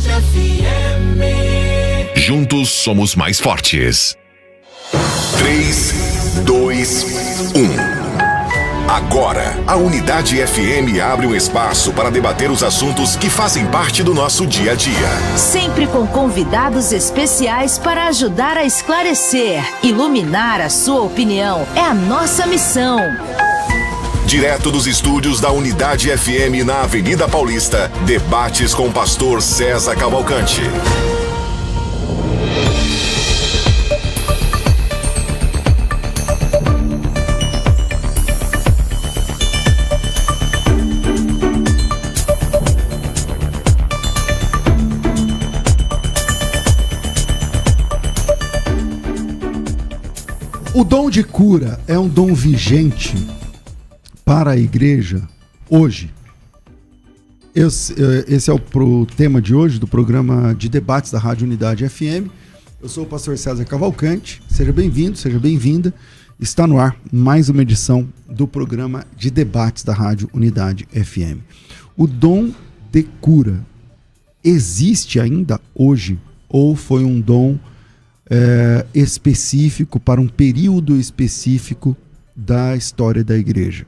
FM. Juntos somos mais fortes. 3, 2, 1. Agora, a Unidade FM abre um espaço para debater os assuntos que fazem parte do nosso dia a dia. Sempre com convidados especiais para ajudar a esclarecer, iluminar a sua opinião. É a nossa missão. Direto dos estúdios da Unidade FM na Avenida Paulista, debates com o pastor César Cavalcante. O dom de cura é um dom vigente para a igreja hoje. Esse é o tema de hoje do programa de debates da Rádio Unidade FM. Eu sou o pastor César Cavalcante. Seja bem-vindo, seja bem-vinda. Está no ar mais uma edição do programa de debates da Rádio Unidade FM. O dom de cura existe ainda hoje ou foi um dom específico para um período específico da história da igreja,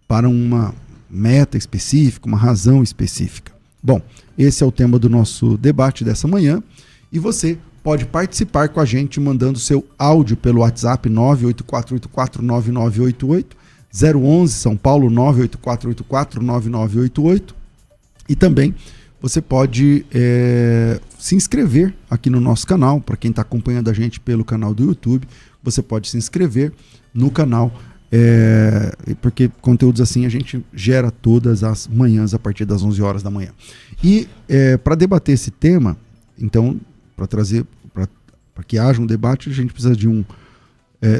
para uma meta específica, uma razão específica? Bom, esse é o tema do nosso debate dessa manhã e você pode participar com a gente mandando seu áudio pelo WhatsApp 984849988, 011 São Paulo 984849988, e também você pode se inscrever aqui no nosso canal. Para quem está acompanhando a gente pelo canal do YouTube, você pode se inscrever no canal, porque conteúdos assim a gente gera todas as manhãs a partir das 11 horas da manhã. E para debater esse tema, então, para que haja um debate, a gente precisa de um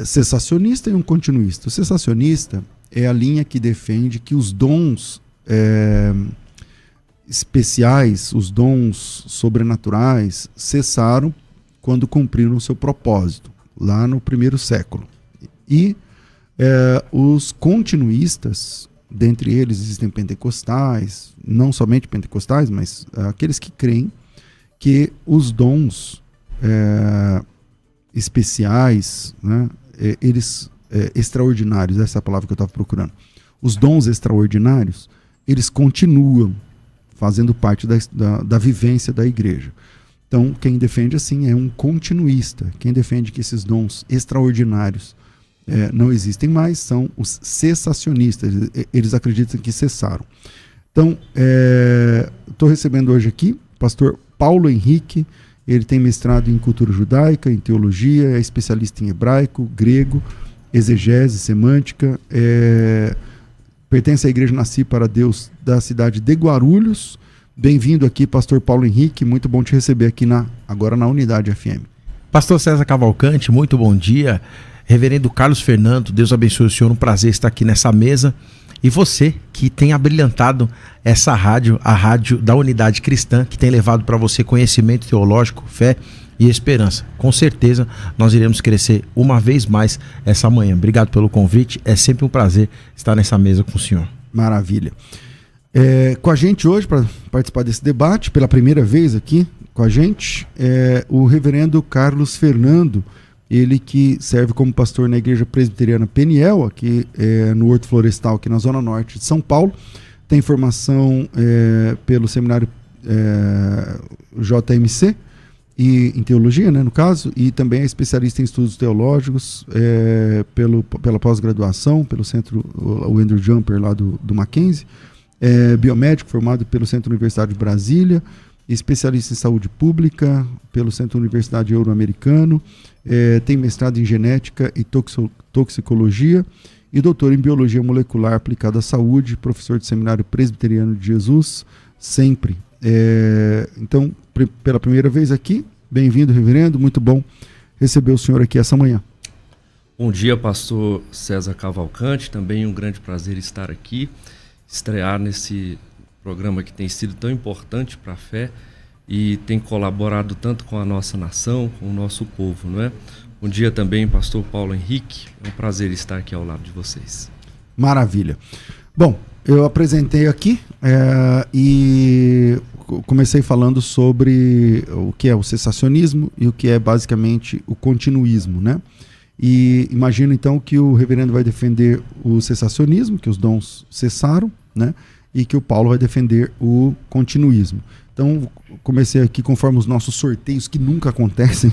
cessacionista e um continuista. O cessacionista é a linha que defende que os dons especiais, os dons sobrenaturais, cessaram quando cumpriram o seu propósito, lá no primeiro século. E os continuistas, dentre eles existem pentecostais, não somente pentecostais, mas aqueles que creem que os dons especiais, né, eles extraordinários, essa é a palavra que eu estava procurando, os dons extraordinários, eles continuam fazendo parte da vivência da igreja. Então, quem defende assim é um continuista. Quem defende que esses dons extraordinários não existem mais são os cessacionistas. Eles acreditam que cessaram. Então, estou recebendo hoje aqui o pastor Paulo Henrique. Ele tem mestrado em cultura judaica, em teologia, é especialista em hebraico, grego, exegese, semântica, pertence à Igreja Nasci para Deus da cidade de Guarulhos. Bem-vindo aqui, pastor Paulo Henrique. Muito bom te receber aqui agora na Unidade FM. Pastor César Cavalcante, muito bom dia. Reverendo Carlos Fernando, Deus abençoe o senhor. Um prazer estar aqui nessa mesa. E você que tem abrilhantado essa rádio, a rádio da Unidade Cristã, que tem levado para você conhecimento teológico, fé e esperança. Com certeza nós iremos crescer uma vez mais essa manhã. Obrigado pelo convite, é sempre um prazer estar nessa mesa com o senhor. Maravilha. Com a gente hoje, para participar desse debate, pela primeira vez aqui com a gente, o reverendo Carlos Fernando, ele que serve como pastor na Igreja Presbiteriana Peniel, aqui no Horto Florestal, aqui na Zona Norte de São Paulo. Tem formação pelo seminário JMC, e em teologia, né, no caso, e também é especialista em estudos teológicos pela pós-graduação, pelo centro, o Andrew Jumper lá do Mackenzie, biomédico formado pelo Centro Universitário de Brasília, especialista em saúde pública pelo Centro Universitário Euro-Americano, tem mestrado em genética e toxicologia e doutor em biologia molecular aplicada à saúde, professor de seminário presbiteriano de Jesus, sempre. Então, pela primeira vez aqui, bem-vindo, reverendo, muito bom receber o senhor aqui essa manhã. Bom dia, pastor César Cavalcante, também um grande prazer estar aqui, estrear nesse programa que tem sido tão importante para a fé e tem colaborado tanto com a nossa nação, com o nosso povo, não é? Bom dia também, pastor Paulo Henrique, é um prazer estar aqui ao lado de vocês. Maravilha. Bom, eu apresentei aqui e comecei falando sobre o que é o cessacionismo e o que é basicamente o continuismo, né? E imagino então que o reverendo vai defender o cessacionismo, que os dons cessaram, né? E que o Paulo vai defender o continuismo. Então, comecei aqui conforme os nossos sorteios que nunca acontecem.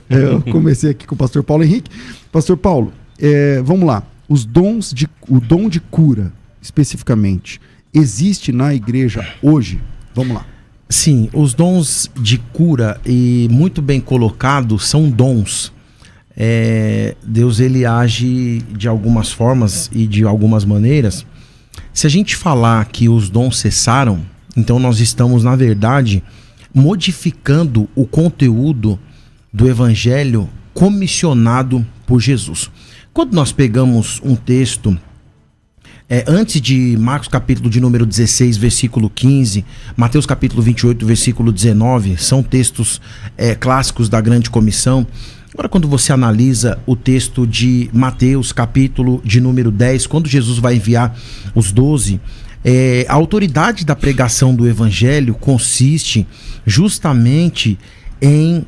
Eu comecei aqui com o pastor Paulo Henrique. Pastor Paulo, vamos lá. O dom de cura, especificamente, existe na igreja hoje? Vamos lá. Sim, os dons de cura, e muito bem colocado, são dons. Deus, ele age de algumas formas e de algumas maneiras. Se a gente falar que os dons cessaram, então nós estamos, na verdade, modificando o conteúdo do evangelho comissionado por Jesus. Quando nós pegamos um texto, antes de Marcos capítulo de número 16, versículo 15, Mateus capítulo 28, versículo 19, são textos clássicos da grande comissão. Agora, quando você analisa o texto de Mateus capítulo de número 10, quando Jesus vai enviar os 12, a autoridade da pregação do evangelho consiste justamente em,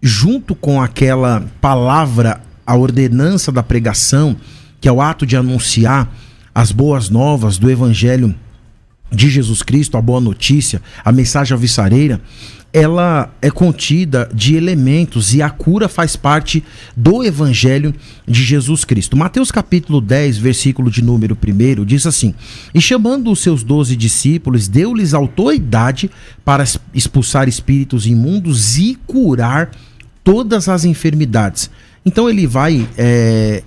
junto com aquela palavra, a ordenança da pregação, que é o ato de anunciar as boas novas do evangelho de Jesus Cristo, a boa notícia, a mensagem alvissareira, ela é contida de elementos, e a cura faz parte do evangelho de Jesus Cristo. Mateus capítulo 10, versículo de número 1, diz assim: e chamando os seus 12 discípulos, deu-lhes autoridade para expulsar espíritos imundos e curar todas as enfermidades. Então ele vai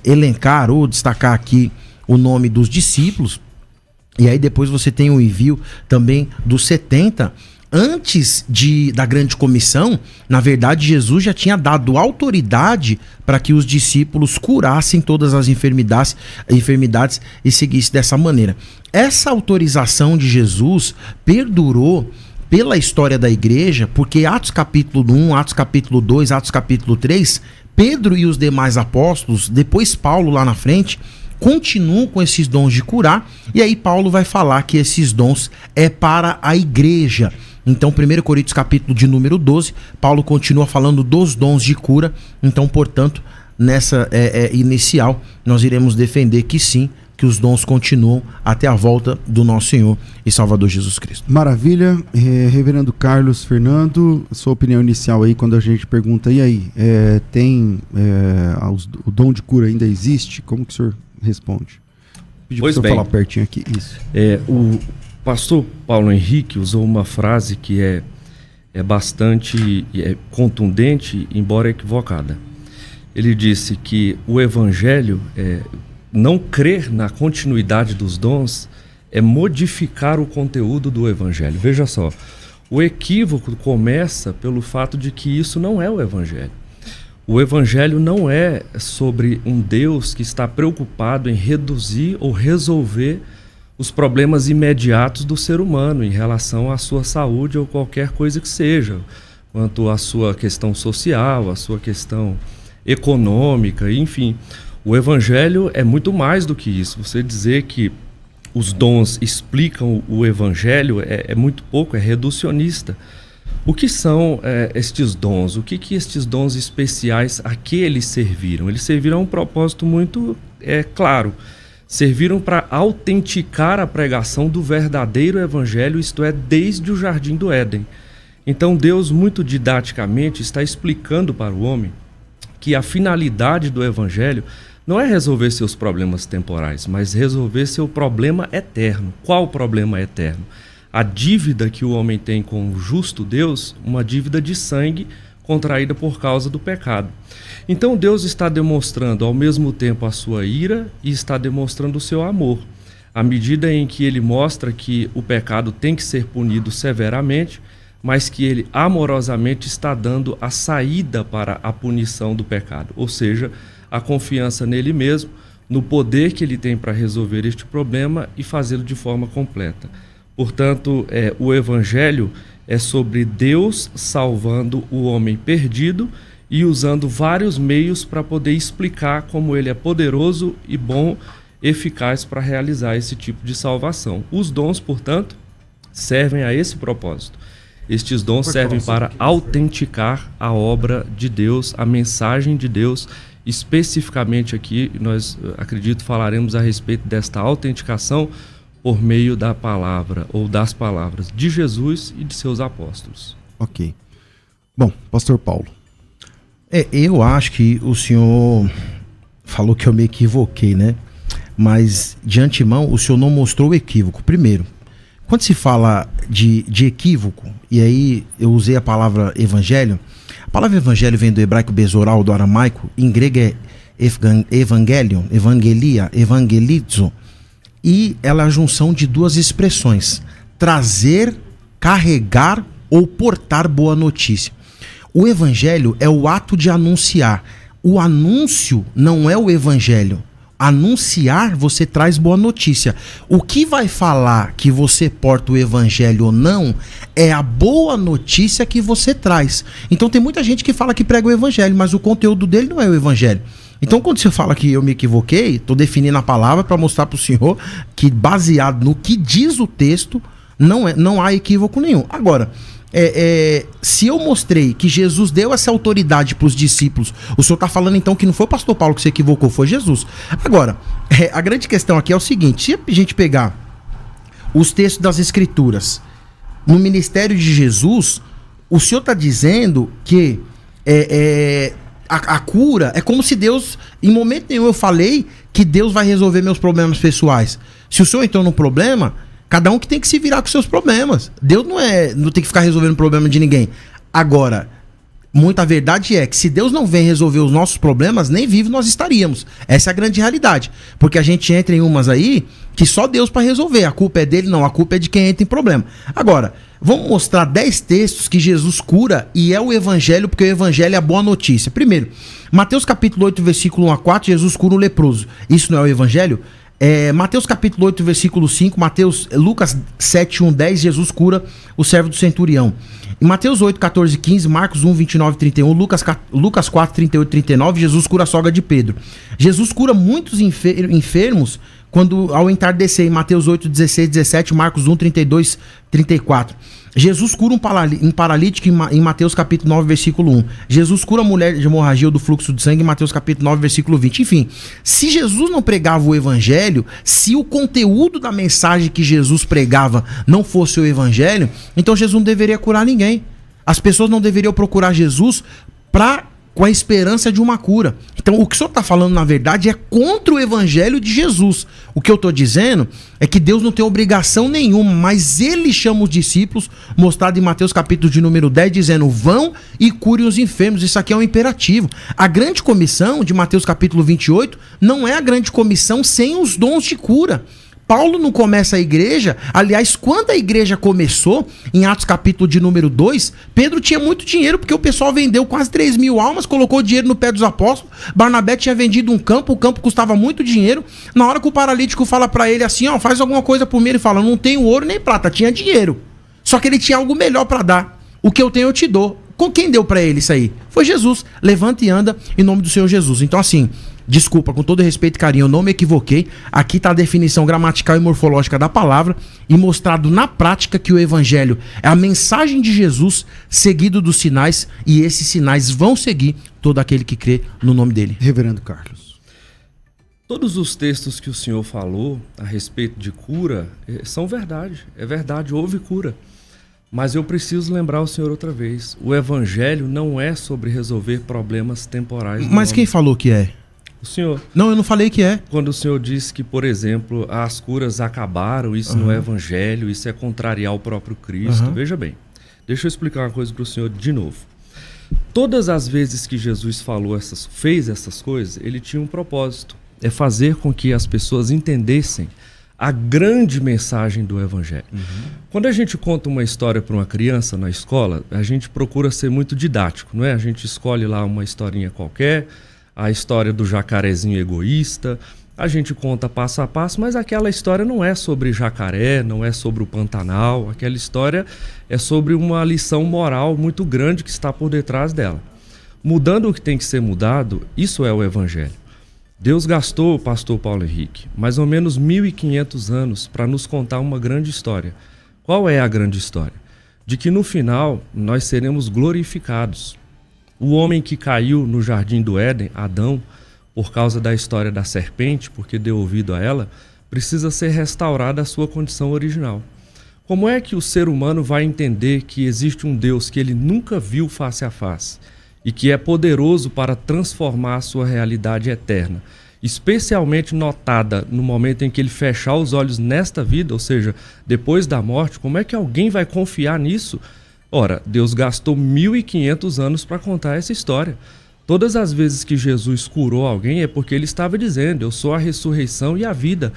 elencar ou destacar aqui o nome dos discípulos, e aí depois você tem o envio também dos 70. Antes da grande comissão, na verdade, Jesus já tinha dado autoridade para que os discípulos curassem todas as enfermidades e seguissem dessa maneira. Essa autorização de Jesus perdurou pela história da igreja, porque Atos capítulo 1, Atos capítulo 2, Atos capítulo 3, Pedro e os demais apóstolos, depois Paulo lá na frente, continuam com esses dons de curar, e aí Paulo vai falar que esses dons é para a igreja. Então, 1 Coríntios capítulo de número 12, Paulo continua falando dos dons de cura. Então, portanto, nessa inicial, nós iremos defender que sim, que os dons continuam até a volta do nosso Senhor e Salvador Jesus Cristo. Maravilha. Reverendo Carlos Fernando, sua opinião inicial aí, quando a gente pergunta, e aí, o dom de cura ainda existe? Como que o senhor responde? Pedi para o senhor falar pertinho aqui. Isso. O pastor Paulo Henrique usou uma frase que é bastante contundente, embora equivocada. Ele disse que o evangelho, não crer na continuidade dos dons, é modificar o conteúdo do evangelho. Veja só, o equívoco começa pelo fato de que isso não é o evangelho. O evangelho não é sobre um Deus que está preocupado em reduzir ou resolver os problemas imediatos do ser humano em relação à sua saúde ou qualquer coisa que seja, quanto à sua questão social, à sua questão econômica, enfim. O evangelho é muito mais do que isso. Você dizer que os dons explicam o evangelho é muito pouco, é reducionista. O que são estes dons? O que estes dons especiais, a que eles serviram? Eles serviram a um propósito muito claro. Serviram para autenticar a pregação do verdadeiro evangelho, isto é, desde o Jardim do Éden. Então Deus, muito didaticamente, está explicando para o homem que a finalidade do evangelho não é resolver seus problemas temporais, mas resolver seu problema eterno. Qual problema eterno? A dívida que o homem tem com o justo Deus, uma dívida de sangue contraída por causa do pecado. Então Deus está demonstrando ao mesmo tempo a sua ira e está demonstrando o seu amor. À medida em que ele mostra que o pecado tem que ser punido severamente, mas que ele amorosamente está dando a saída para a punição do pecado. Ou seja, a confiança nele mesmo, no poder que ele tem para resolver este problema e fazê-lo de forma completa. Portanto, o Evangelho é sobre Deus salvando o homem perdido e usando vários meios para poder explicar como ele é poderoso e bom, eficaz para realizar esse tipo de salvação. Os dons, portanto, servem a esse propósito. Estes dons servem para autenticar a obra de Deus, a mensagem de Deus. Especificamente aqui, nós, acredito, falaremos a respeito desta autenticação por meio da palavra, ou das palavras de Jesus e de seus apóstolos. Ok. Bom, pastor Paulo. Eu acho que o senhor falou que eu me equivoquei, né? Mas, de antemão, o senhor não mostrou o equívoco. Primeiro, quando se fala de equívoco, e aí eu usei a palavra evangelho, a palavra evangelho vem do hebraico bezoral, do aramaico, em grego é evangelion, evangelia, evangelizo, e ela é a junção de duas expressões: trazer, carregar ou portar boa notícia. O evangelho é o ato de anunciar. O anúncio não é o evangelho. Anunciar, você traz boa notícia. O que vai falar que você porta o evangelho ou não é a boa notícia que você traz. Então tem muita gente que fala que prega o evangelho, mas o conteúdo dele não é o evangelho. Então quando você fala que eu me equivoquei, estou definindo a palavra para mostrar para o senhor que, baseado no que diz o texto, não há equívoco nenhum. Agora, se eu mostrei que Jesus deu essa autoridade para os discípulos, o senhor está falando então que não foi o pastor Paulo que se equivocou, foi Jesus. Agora, a grande questão aqui é o seguinte: se a gente pegar os textos das escrituras no ministério de Jesus, o senhor está dizendo que a cura é como se Deus, em momento nenhum eu falei que Deus vai resolver meus problemas pessoais. Se o senhor entrou num problema, cada um que tem que se virar com seus problemas. Deus não tem que ficar resolvendo o problema de ninguém. Agora, muita verdade é que se Deus não vem resolver os nossos problemas, nem vivo nós estaríamos. Essa é a grande realidade. Porque a gente entra em umas aí que só Deus para resolver. A culpa é dele? Não, a culpa é de quem entra em problema. Agora, vamos mostrar 10 textos que Jesus cura e é o evangelho, porque o evangelho é a boa notícia. Primeiro, Mateus capítulo 8, versículo 1 a 4, Jesus cura um leproso. Isso não é o evangelho? Mateus capítulo 8, versículo 5, Lucas 7, 1, 10, Jesus cura o servo do centurião. Em Mateus 8, 14, 15, Marcos 1, 29, 31, Lucas 4, 38, 39, Jesus cura a sogra de Pedro. Jesus cura muitos enfermos ao entardecer, em Mateus 8, 16, 17, Marcos 1, 32, 34. Jesus cura um paralítico em Mateus capítulo 9, versículo 1. Jesus cura a mulher de hemorragia ou do fluxo de sangue em Mateus capítulo 9, versículo 20. Enfim, se Jesus não pregava o evangelho, se o conteúdo da mensagem que Jesus pregava não fosse o evangelho, então Jesus não deveria curar ninguém. As pessoas não deveriam procurar Jesus com a esperança de uma cura. Então o que o senhor está falando, na verdade, é contra o evangelho de Jesus. O que eu estou dizendo é que Deus não tem obrigação nenhuma, mas ele chama os discípulos, mostrado em Mateus capítulo de número 10, dizendo: vão e curem os enfermos. Isso aqui é um imperativo. A grande comissão de Mateus capítulo 28 não é a grande comissão sem os dons de cura. Paulo não começa a igreja, aliás, quando a igreja começou, em Atos capítulo de número 2, Pedro tinha muito dinheiro, porque o pessoal vendeu quase 3.000 almas, colocou dinheiro no pé dos apóstolos. Barnabé tinha vendido um campo, o campo custava muito dinheiro. Na hora que o paralítico fala pra ele assim, faz alguma coisa por mim, ele fala: não tenho ouro nem prata, tinha dinheiro. Só que ele tinha algo melhor pra dar. O que eu tenho eu te dou. Com quem deu pra ele isso aí? Foi Jesus. Levanta e anda em nome do Senhor Jesus. Então assim, desculpa, com todo respeito e carinho, eu não me equivoquei. Aqui está a definição gramatical e morfológica da palavra e mostrado na prática que o evangelho é a mensagem de Jesus seguido dos sinais, e esses sinais vão seguir todo aquele que crê no nome dele. Reverendo Carlos. Todos os textos que o senhor falou a respeito de cura são verdade. É verdade, houve cura. Mas eu preciso lembrar o senhor outra vez. O evangelho não é sobre resolver problemas temporais. Mas quem falou que é? O senhor. Não, eu não falei que é. Quando o senhor disse que, por exemplo, as curas acabaram, isso não é evangelho, isso é contrariar o próprio Cristo. Veja bem, deixa eu explicar uma coisa para o senhor de novo. Todas as vezes que Jesus fez essas coisas, ele tinha um propósito. É fazer com que as pessoas entendessem a grande mensagem do evangelho. Quando a gente conta uma história para uma criança na escola, a gente procura ser muito didático, não é? A gente escolhe lá uma historinha qualquer, a história do jacarezinho egoísta, a gente conta passo a passo, mas aquela história não é sobre jacaré, não é sobre o Pantanal, aquela história é sobre uma lição moral muito grande que está por detrás dela. Mudando o que tem que ser mudado, isso é o evangelho. Deus gastou, pastor Paulo Henrique, mais ou menos 1.500 anos para nos contar uma grande história. Qual é a grande história? de que no final nós seremos glorificados. O homem que caiu no jardim do Éden, Adão, por causa da história da serpente, porque deu ouvido a ela, precisa ser restaurado à sua condição original. Como é que o ser humano vai entender que existe um Deus que ele nunca viu face a face e que é poderoso para transformar a sua realidade eterna, especialmente notada no momento em que ele fechar os olhos nesta vida, ou seja, depois da morte? Como é que alguém vai confiar nisso? Ora, Deus gastou 1.500 anos para contar essa história. Todas as vezes que Jesus curou alguém é porque ele estava dizendo: eu sou a ressurreição e a vida.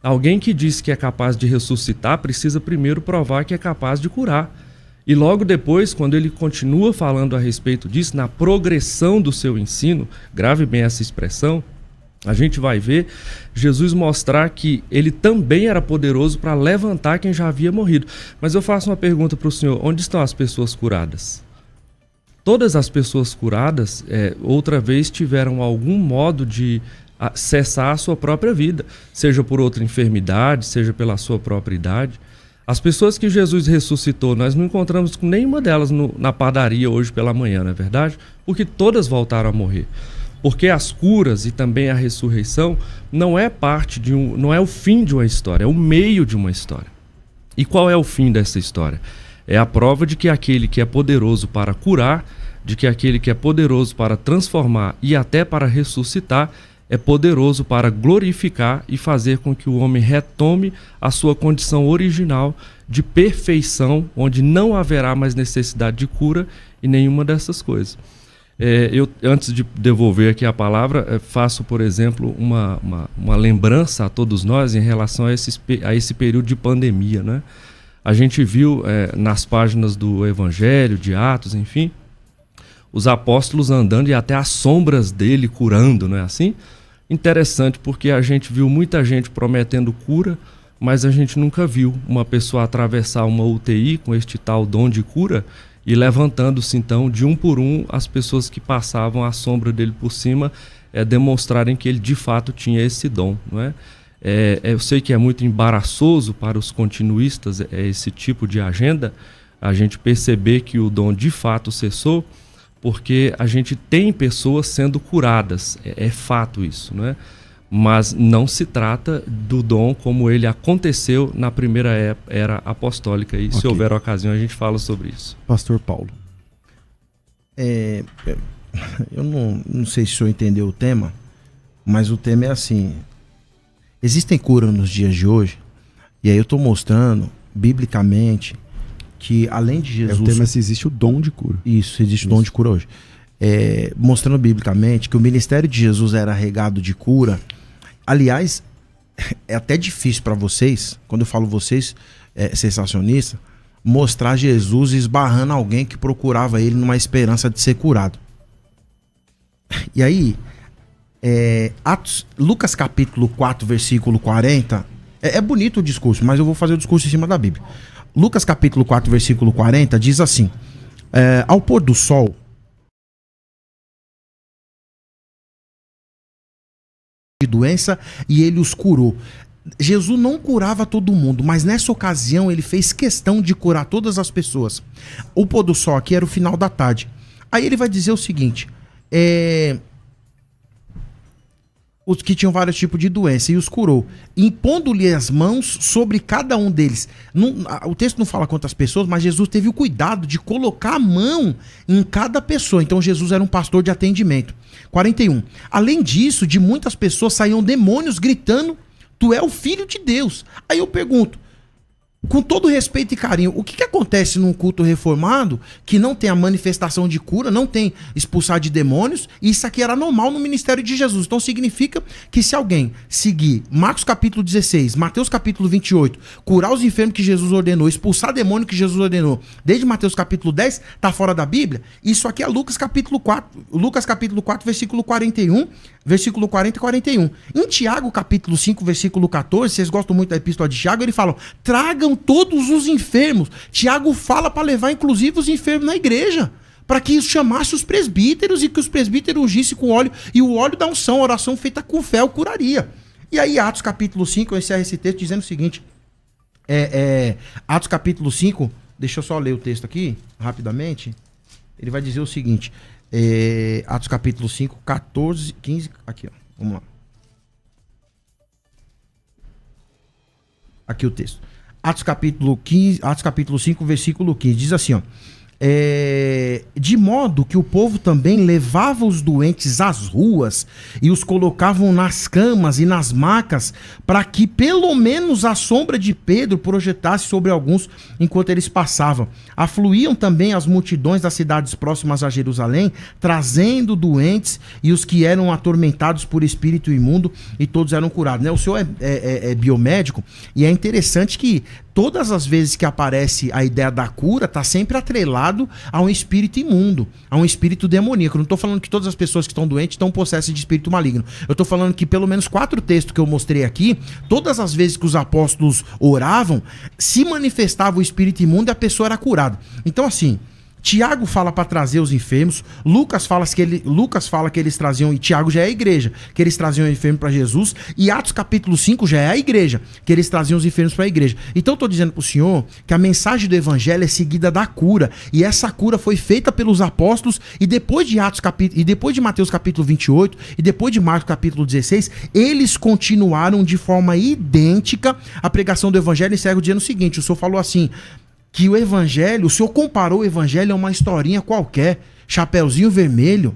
Alguém que diz que é capaz de ressuscitar precisa primeiro provar que é capaz de curar. E logo depois, quando ele continua falando a respeito disso, na progressão do seu ensino, grave bem essa expressão, a gente vai ver Jesus mostrar que ele também era poderoso para levantar quem já havia morrido. Mas eu faço uma pergunta para o senhor: onde estão as pessoas curadas? Todas as pessoas curadas, outra vez, tiveram algum modo de cessar a sua própria vida, seja por outra enfermidade, seja pela sua própria idade. As pessoas que Jesus ressuscitou, nós não encontramos com nenhuma delas na padaria hoje pela manhã, não é verdade? Porque todas voltaram a morrer. Porque as curas e também a ressurreição não é não é o fim de uma história, é o meio de uma história. E qual é o fim dessa história? É a prova de que aquele que é poderoso para curar, de que aquele que é poderoso para transformar e até para ressuscitar, é poderoso para glorificar e fazer com que o homem retome a sua condição original de perfeição, onde não haverá mais necessidade de cura e nenhuma dessas coisas. Eu, antes de devolver aqui a palavra, faço, por exemplo, uma lembrança a todos nós em relação a esse período de pandemia, né? A gente viu nas páginas do Evangelho, de Atos, enfim, os apóstolos andando e até as sombras dele curando, não é assim? Interessante, porque a gente viu muita gente prometendo cura, mas a gente nunca viu uma pessoa atravessar uma UTI com este tal dom de cura e levantando-se então de um por um as pessoas que passavam a sombra dele por cima, demonstrarem que ele de fato tinha esse dom, não é? Eu sei que é muito embaraçoso para os continuistas esse tipo de agenda, a gente perceber que o dom de fato cessou, porque a gente tem pessoas sendo curadas, é fato isso, não é? Mas não se trata do dom como ele aconteceu na primeira era apostólica, e se houver ocasião a gente fala sobre isso. Pastor Paulo. Eu não sei se o senhor entendeu o tema, mas o tema é assim: existem curas nos dias de hoje, e aí eu estou mostrando biblicamente que além de Jesus... O tema é se existe o dom de cura. Isso, existe o dom de cura hoje. Mostrando biblicamente que o ministério de Jesus era regado de cura. Aliás, é até difícil para vocês, quando eu falo vocês, sensacionista, mostrar Jesus esbarrando alguém que procurava ele numa esperança de ser curado. E aí, Lucas capítulo 4, versículo 40, é bonito o discurso, mas eu vou fazer o discurso em cima da Bíblia. Lucas capítulo 4, versículo 40 diz assim: ao pôr do sol, de doença, e ele os curou. Jesus não curava todo mundo, mas nessa ocasião ele fez questão de curar todas as pessoas. O pôr do sol aqui era o final da tarde. Aí ele vai dizer o seguinte: os que tinham vários tipos de doença, e os curou, impondo-lhe as mãos sobre cada um deles. O texto não fala quantas pessoas, mas Jesus teve o cuidado de colocar a mão em cada pessoa. Então Jesus era um pastor de atendimento. 41. Além disso, de muitas pessoas saíam demônios gritando: tu é o filho de Deus. Aí eu pergunto, com todo respeito e carinho, o que acontece num culto reformado que não tem a manifestação de cura, não tem expulsar de demônios? E isso aqui era normal no ministério de Jesus. Então significa que se alguém seguir Marcos capítulo 16, Mateus capítulo 28, curar os enfermos que Jesus ordenou, expulsar demônio que Jesus ordenou, desde Mateus capítulo 10, tá fora da Bíblia? Isso aqui é Lucas capítulo 4, versículo 41, versículo 40 e 41. Em Tiago capítulo 5, versículo 14, vocês gostam muito da epístola de Tiago, ele fala: tragam todos os enfermos. Tiago fala para levar inclusive os enfermos na igreja, para que isso chamasse os presbíteros e que os presbíteros ungissem com óleo, e o óleo da unção, a oração feita com fé, o curaria. E aí Atos capítulo 5, eu encerro esse texto dizendo o seguinte, Atos capítulo 5, Deixa eu só ler o texto aqui, rapidamente. Ele vai dizer o seguinte, Atos capítulo 5, 14, 15... Aqui, ó, vamos lá. Aqui o texto. Atos capítulo 5, versículo 15. Diz assim, ó. De modo que o povo também levava os doentes às ruas e os colocavam nas camas e nas macas, para que pelo menos a sombra de Pedro projetasse sobre alguns enquanto eles passavam. Afluíam também as multidões das cidades próximas a Jerusalém, trazendo doentes e os que eram atormentados por espírito imundo, e todos eram curados, né? O senhor é biomédico, e é interessante que todas as vezes que aparece a ideia da cura, está sempre atrelado a um espírito imundo, a um espírito demoníaco. Eu não estou falando que todas as pessoas que estão doentes estão possessas de espírito maligno. Eu estou falando que pelo menos 4 textos que eu mostrei aqui, todas as vezes que os apóstolos oravam, se manifestava o espírito imundo e a pessoa era curada. Então, assim, Tiago fala para trazer os enfermos, Lucas fala que eles traziam, e Tiago já é a igreja, que eles traziam o enfermo para Jesus, e Atos capítulo 5 já é a igreja, que eles traziam os enfermos para a igreja. Então eu estou dizendo para o senhor que a mensagem do evangelho é seguida da cura, e essa cura foi feita pelos apóstolos, e depois de Mateus capítulo 28, e depois de Marcos capítulo 16, eles continuaram de forma idêntica a pregação do evangelho. E segue dizendo o seguinte, o senhor falou assim, que o evangelho, o senhor comparou o evangelho a uma historinha qualquer, Chapeuzinho Vermelho,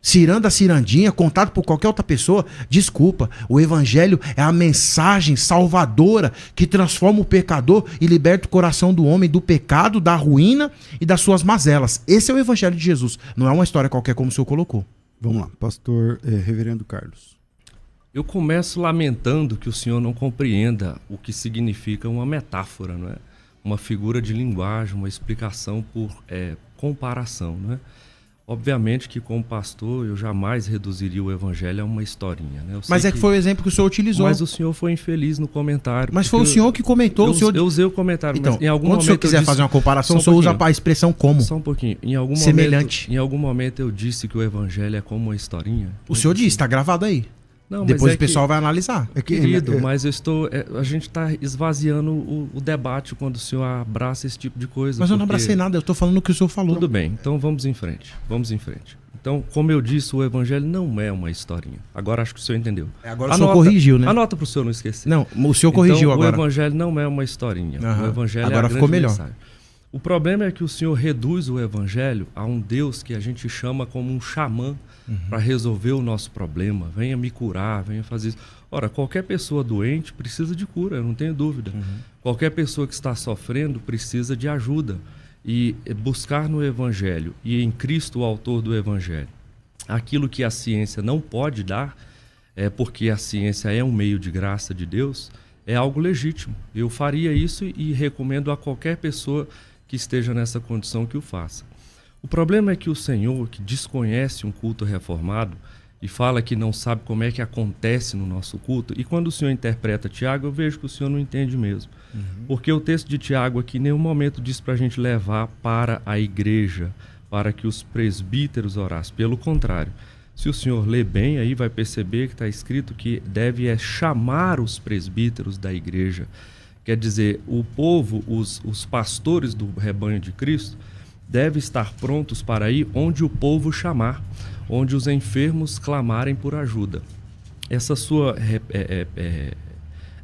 Ciranda Cirandinha, contado por qualquer outra pessoa. Desculpa, o evangelho é a mensagem salvadora que transforma o pecador e liberta o coração do homem do pecado, da ruína e das suas mazelas. Esse é o evangelho de Jesus, não é uma história qualquer como o senhor colocou. Vamos lá, pastor Reverendo Carlos. Eu começo lamentando que o senhor não compreenda o que significa uma metáfora, não é? Uma figura de linguagem, uma explicação por comparação, né? Obviamente que como pastor eu jamais reduziria o evangelho a uma historinha, né? Mas é que foi o exemplo que o senhor utilizou. Mas o senhor foi infeliz no comentário. Mas foi o senhor que comentou. Eu usei o comentário, então, mas em algum quando momento o senhor quiser fazer uma comparação, o senhor usa a expressão como? Só um pouquinho. Semelhante. Em algum momento eu disse que o evangelho é como uma historinha. O senhor disse, está gravado aí. Não, depois o pessoal vai analisar. Querido, mas a gente está esvaziando o debate quando o senhor abraça esse tipo de coisa. Mas eu não abracei nada, eu estou falando o que o senhor falou. Tudo bem, então vamos em frente. Então, como eu disse, o evangelho não é uma historinha. Agora acho que o senhor entendeu. Agora o senhor corrigiu, né? Anota para o senhor não esquecer. Não, o senhor corrigiu agora. O evangelho não é uma historinha. O evangelho agora é a ficou melhor. mensagem. O problema é que o senhor reduz o evangelho a um Deus que a gente chama como um xamã para resolver o nosso problema. Venha me curar, venha fazer isso. Ora, qualquer pessoa doente precisa de cura, eu não tenho dúvida. Qualquer pessoa que está sofrendo precisa de ajuda. E buscar no evangelho e em Cristo, o autor do evangelho, aquilo que a ciência não pode dar, porque a ciência é um meio de graça de Deus, é algo legítimo. Eu faria isso e recomendo a qualquer pessoa que esteja nessa condição que o faça. O problema é que o senhor, que desconhece um culto reformado e fala que não sabe como é que acontece no nosso culto, e quando o senhor interpreta Tiago, eu vejo que o senhor não entende mesmo. Porque o texto de Tiago aqui em nenhum momento diz para a gente levar para a igreja, para que os presbíteros orassem. Pelo contrário, se o senhor ler bem, aí vai perceber que está escrito que deve chamar os presbíteros da igreja. Quer dizer, o povo, os pastores do rebanho de Cristo, devem estar prontos para ir onde o povo chamar, onde os enfermos clamarem por ajuda. Essa sua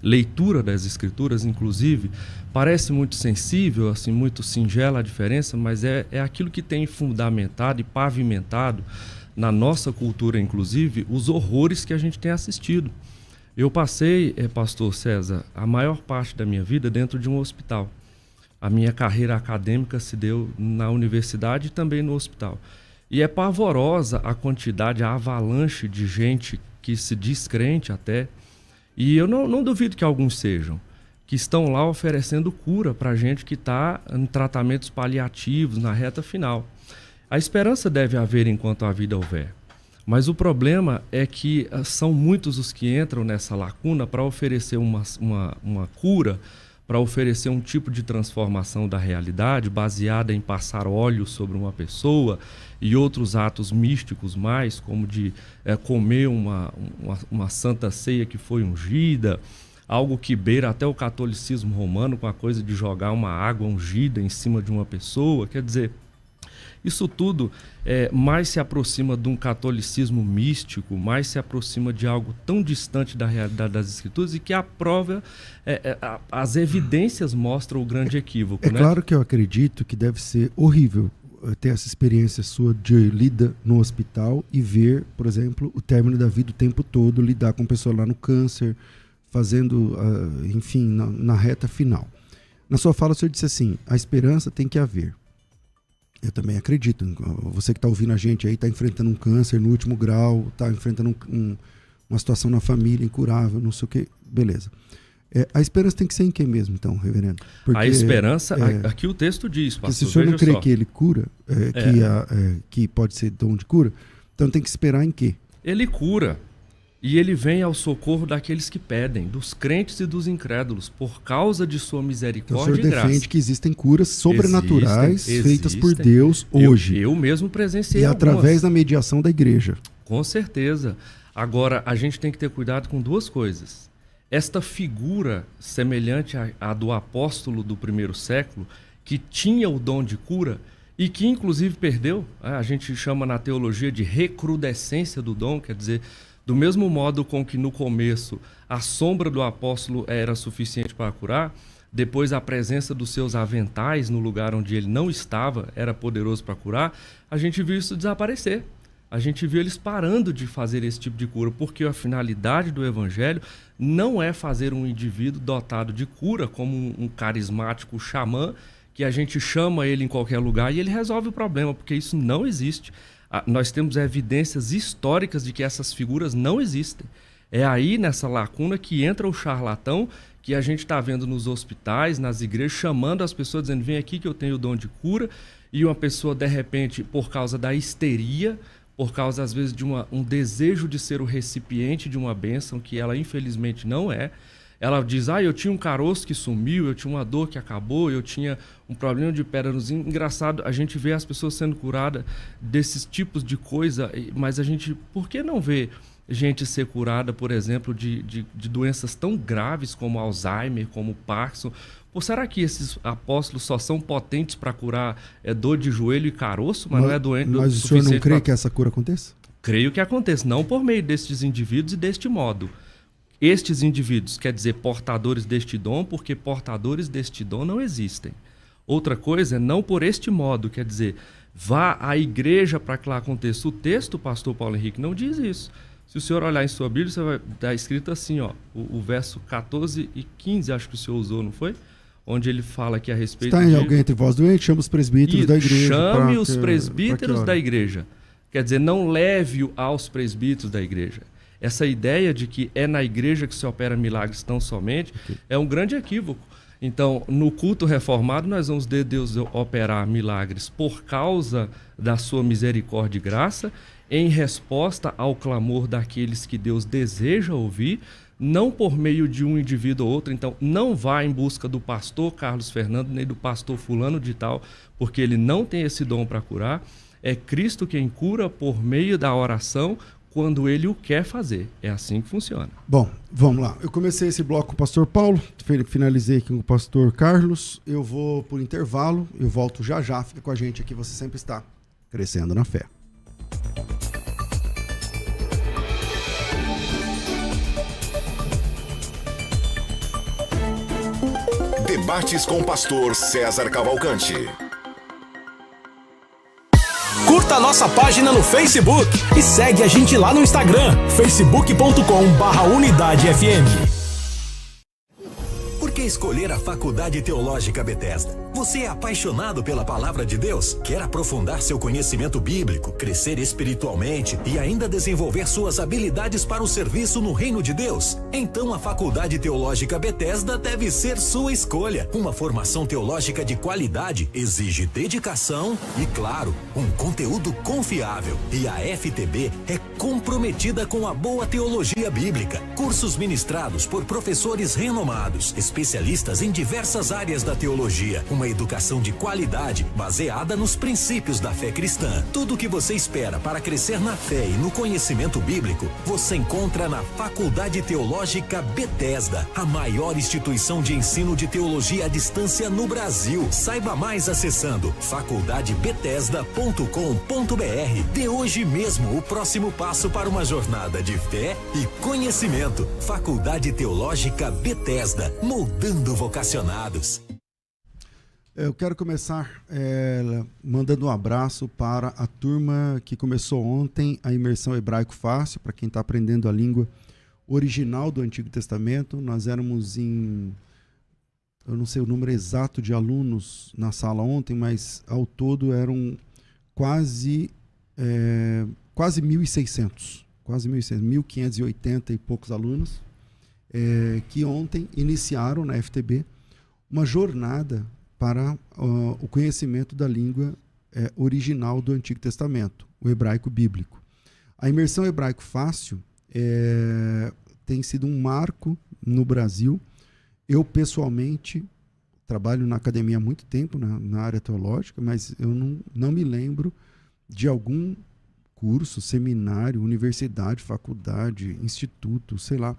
leitura das Escrituras, inclusive, parece muito sensível, assim, muito singela a diferença, mas é aquilo que tem fundamentado e pavimentado na nossa cultura, inclusive, os horrores que a gente tem assistido. Eu passei, pastor César, a maior parte da minha vida dentro de um hospital. A minha carreira acadêmica se deu na universidade e também no hospital. E é pavorosa a quantidade, a avalanche de gente que se diz crente até, e eu não duvido que alguns sejam, que estão lá oferecendo cura para gente que está em tratamentos paliativos, na reta final. A esperança deve haver enquanto a vida houver. Mas o problema é que são muitos os que entram nessa lacuna para oferecer uma cura, para oferecer um tipo de transformação da realidade baseada em passar óleo sobre uma pessoa e outros atos místicos mais, como de comer uma santa ceia que foi ungida, algo que beira até o catolicismo romano, com a coisa de jogar uma água ungida em cima de uma pessoa. Quer dizer, isso tudo mais se aproxima de um catolicismo místico, mais se aproxima de algo tão distante da realidade das Escrituras, e que a prova, as evidências mostram o grande equívoco. É, né? Claro que eu acredito que deve ser horrível ter essa experiência sua de lida no hospital e ver, por exemplo, o término da vida o tempo todo, lidar com pessoa lá no câncer, fazendo, enfim, na reta final. Na sua fala, o senhor disse assim, a esperança tem que haver. Eu também acredito. Você que está ouvindo a gente aí, está enfrentando um câncer no último grau, está enfrentando uma situação na família incurável, não sei o que, beleza. A esperança tem que ser em quem mesmo, então, reverendo? Porque, a esperança, aqui o texto diz, pastor, se o senhor não crê que ele cura, que pode ser dom de cura, então tem que esperar em quê? Ele cura. E ele vem ao socorro daqueles que pedem, dos crentes e dos incrédulos, por causa de sua misericórdia e graça. Então o senhor defende que existem curas sobrenaturais feitas por Deus hoje. Eu mesmo presenciei algumas. Através da mediação da igreja. Com certeza. Agora, a gente tem que ter cuidado com duas coisas. Esta figura semelhante à do apóstolo do primeiro século, que tinha o dom de cura e que inclusive perdeu, a gente chama na teologia de recrudescência do dom, quer dizer, do mesmo modo com que no começo a sombra do apóstolo era suficiente para curar, depois a presença dos seus aventais no lugar onde ele não estava era poderoso para curar, a gente viu isso desaparecer. A gente viu eles parando de fazer esse tipo de cura, porque a finalidade do evangelho não é fazer um indivíduo dotado de cura, como um carismático xamã, que a gente chama ele em qualquer lugar e ele resolve o problema, porque isso não existe. Nós temos evidências históricas de que essas figuras não existem. É aí, nessa lacuna, que entra o charlatão, que a gente está vendo nos hospitais, nas igrejas, chamando as pessoas, dizendo, vem aqui que eu tenho o dom de cura, e uma pessoa, de repente, por causa da histeria, por causa, às vezes, de um desejo de ser o recipiente de uma bênção, que ela, infelizmente, não é. Ela diz, eu tinha um caroço que sumiu, eu tinha uma dor que acabou, eu tinha um problema de pedra nos rins. Engraçado, a gente vê as pessoas sendo curadas desses tipos de coisa, mas a gente, por que não vê gente ser curada, por exemplo, de doenças tão graves como Alzheimer, como Parkinson? Ou será que esses apóstolos só são potentes para curar dor de joelho e caroço, mas não é doente? Mas o senhor não crê que essa cura aconteça? Creio que aconteça, não por meio destes indivíduos e deste modo. Estes indivíduos, quer dizer, portadores deste dom, porque portadores deste dom não existem. Outra coisa é não por este modo, quer dizer, vá à igreja para que lá aconteça. O texto, pastor Paulo Henrique, não diz isso. Se o senhor olhar em sua Bíblia, você vai estar escrito assim, o verso 14 e 15, acho que o senhor usou, não foi? Onde ele fala aqui a respeito de... alguém entre vós doente, chama os presbíteros da igreja. Chame os presbíteros da igreja. Quer dizer, não leve-o aos presbíteros da igreja. Essa ideia de que é na igreja que se opera milagres tão somente é um grande equívoco. Então, no culto reformado, nós vamos ver Deus operar milagres por causa da sua misericórdia e graça, em resposta ao clamor daqueles que Deus deseja ouvir, não por meio de um indivíduo ou outro. Então, não vá em busca do pastor Carlos Fernando, nem do pastor fulano de tal, porque ele não tem esse dom para curar. É Cristo quem cura por meio da oração, quando ele o quer fazer. É assim que funciona. Bom, vamos lá. Eu comecei esse bloco com o pastor Paulo, finalizei aqui com o pastor Carlos. Eu vou por intervalo, eu volto já já. Fica com a gente aqui, você sempre está crescendo na fé. Debates com o pastor César Cavalcante. Curta a nossa página no Facebook e segue a gente lá no Instagram, facebook.com/UnidadeFM. Por que escolher a Faculdade Teológica Bethesda? Você é apaixonado pela Palavra de Deus? Quer aprofundar seu conhecimento bíblico, crescer espiritualmente e ainda desenvolver suas habilidades para o serviço no Reino de Deus? Então a Faculdade Teológica Bethesda deve ser sua escolha. Uma formação teológica de qualidade exige dedicação e, claro, um conteúdo confiável. E a FTB é comprometida com a boa teologia bíblica. Cursos ministrados por professores renomados, especialistas especialistas em diversas áreas da teologia, uma educação de qualidade baseada nos princípios da fé cristã. Tudo o que você espera para crescer na fé e no conhecimento bíblico, você encontra na Faculdade Teológica Bethesda, a maior instituição de ensino de teologia à distância no Brasil. Saiba mais acessando faculdadebethesda.com.br. Dê hoje mesmo o próximo passo para uma jornada de fé e conhecimento. Faculdade Teológica Bethesda, moldando vocacionados. Eu quero começar mandando um abraço para a turma que começou ontem a imersão Hebraico Fácil, para quem está aprendendo a língua original do Antigo Testamento. Nós éramos eu não sei o número exato de alunos na sala ontem, mas ao todo eram quase 1.600. Quase 1.580 e poucos alunos, que ontem iniciaram na FTB uma jornada para o conhecimento da língua original do Antigo Testamento, o hebraico bíblico. A imersão Hebraico Fácil tem sido um marco no Brasil. Eu, pessoalmente, trabalho na academia há muito tempo, na área teológica, mas eu não me lembro de algum curso, seminário, universidade, faculdade, instituto, sei lá,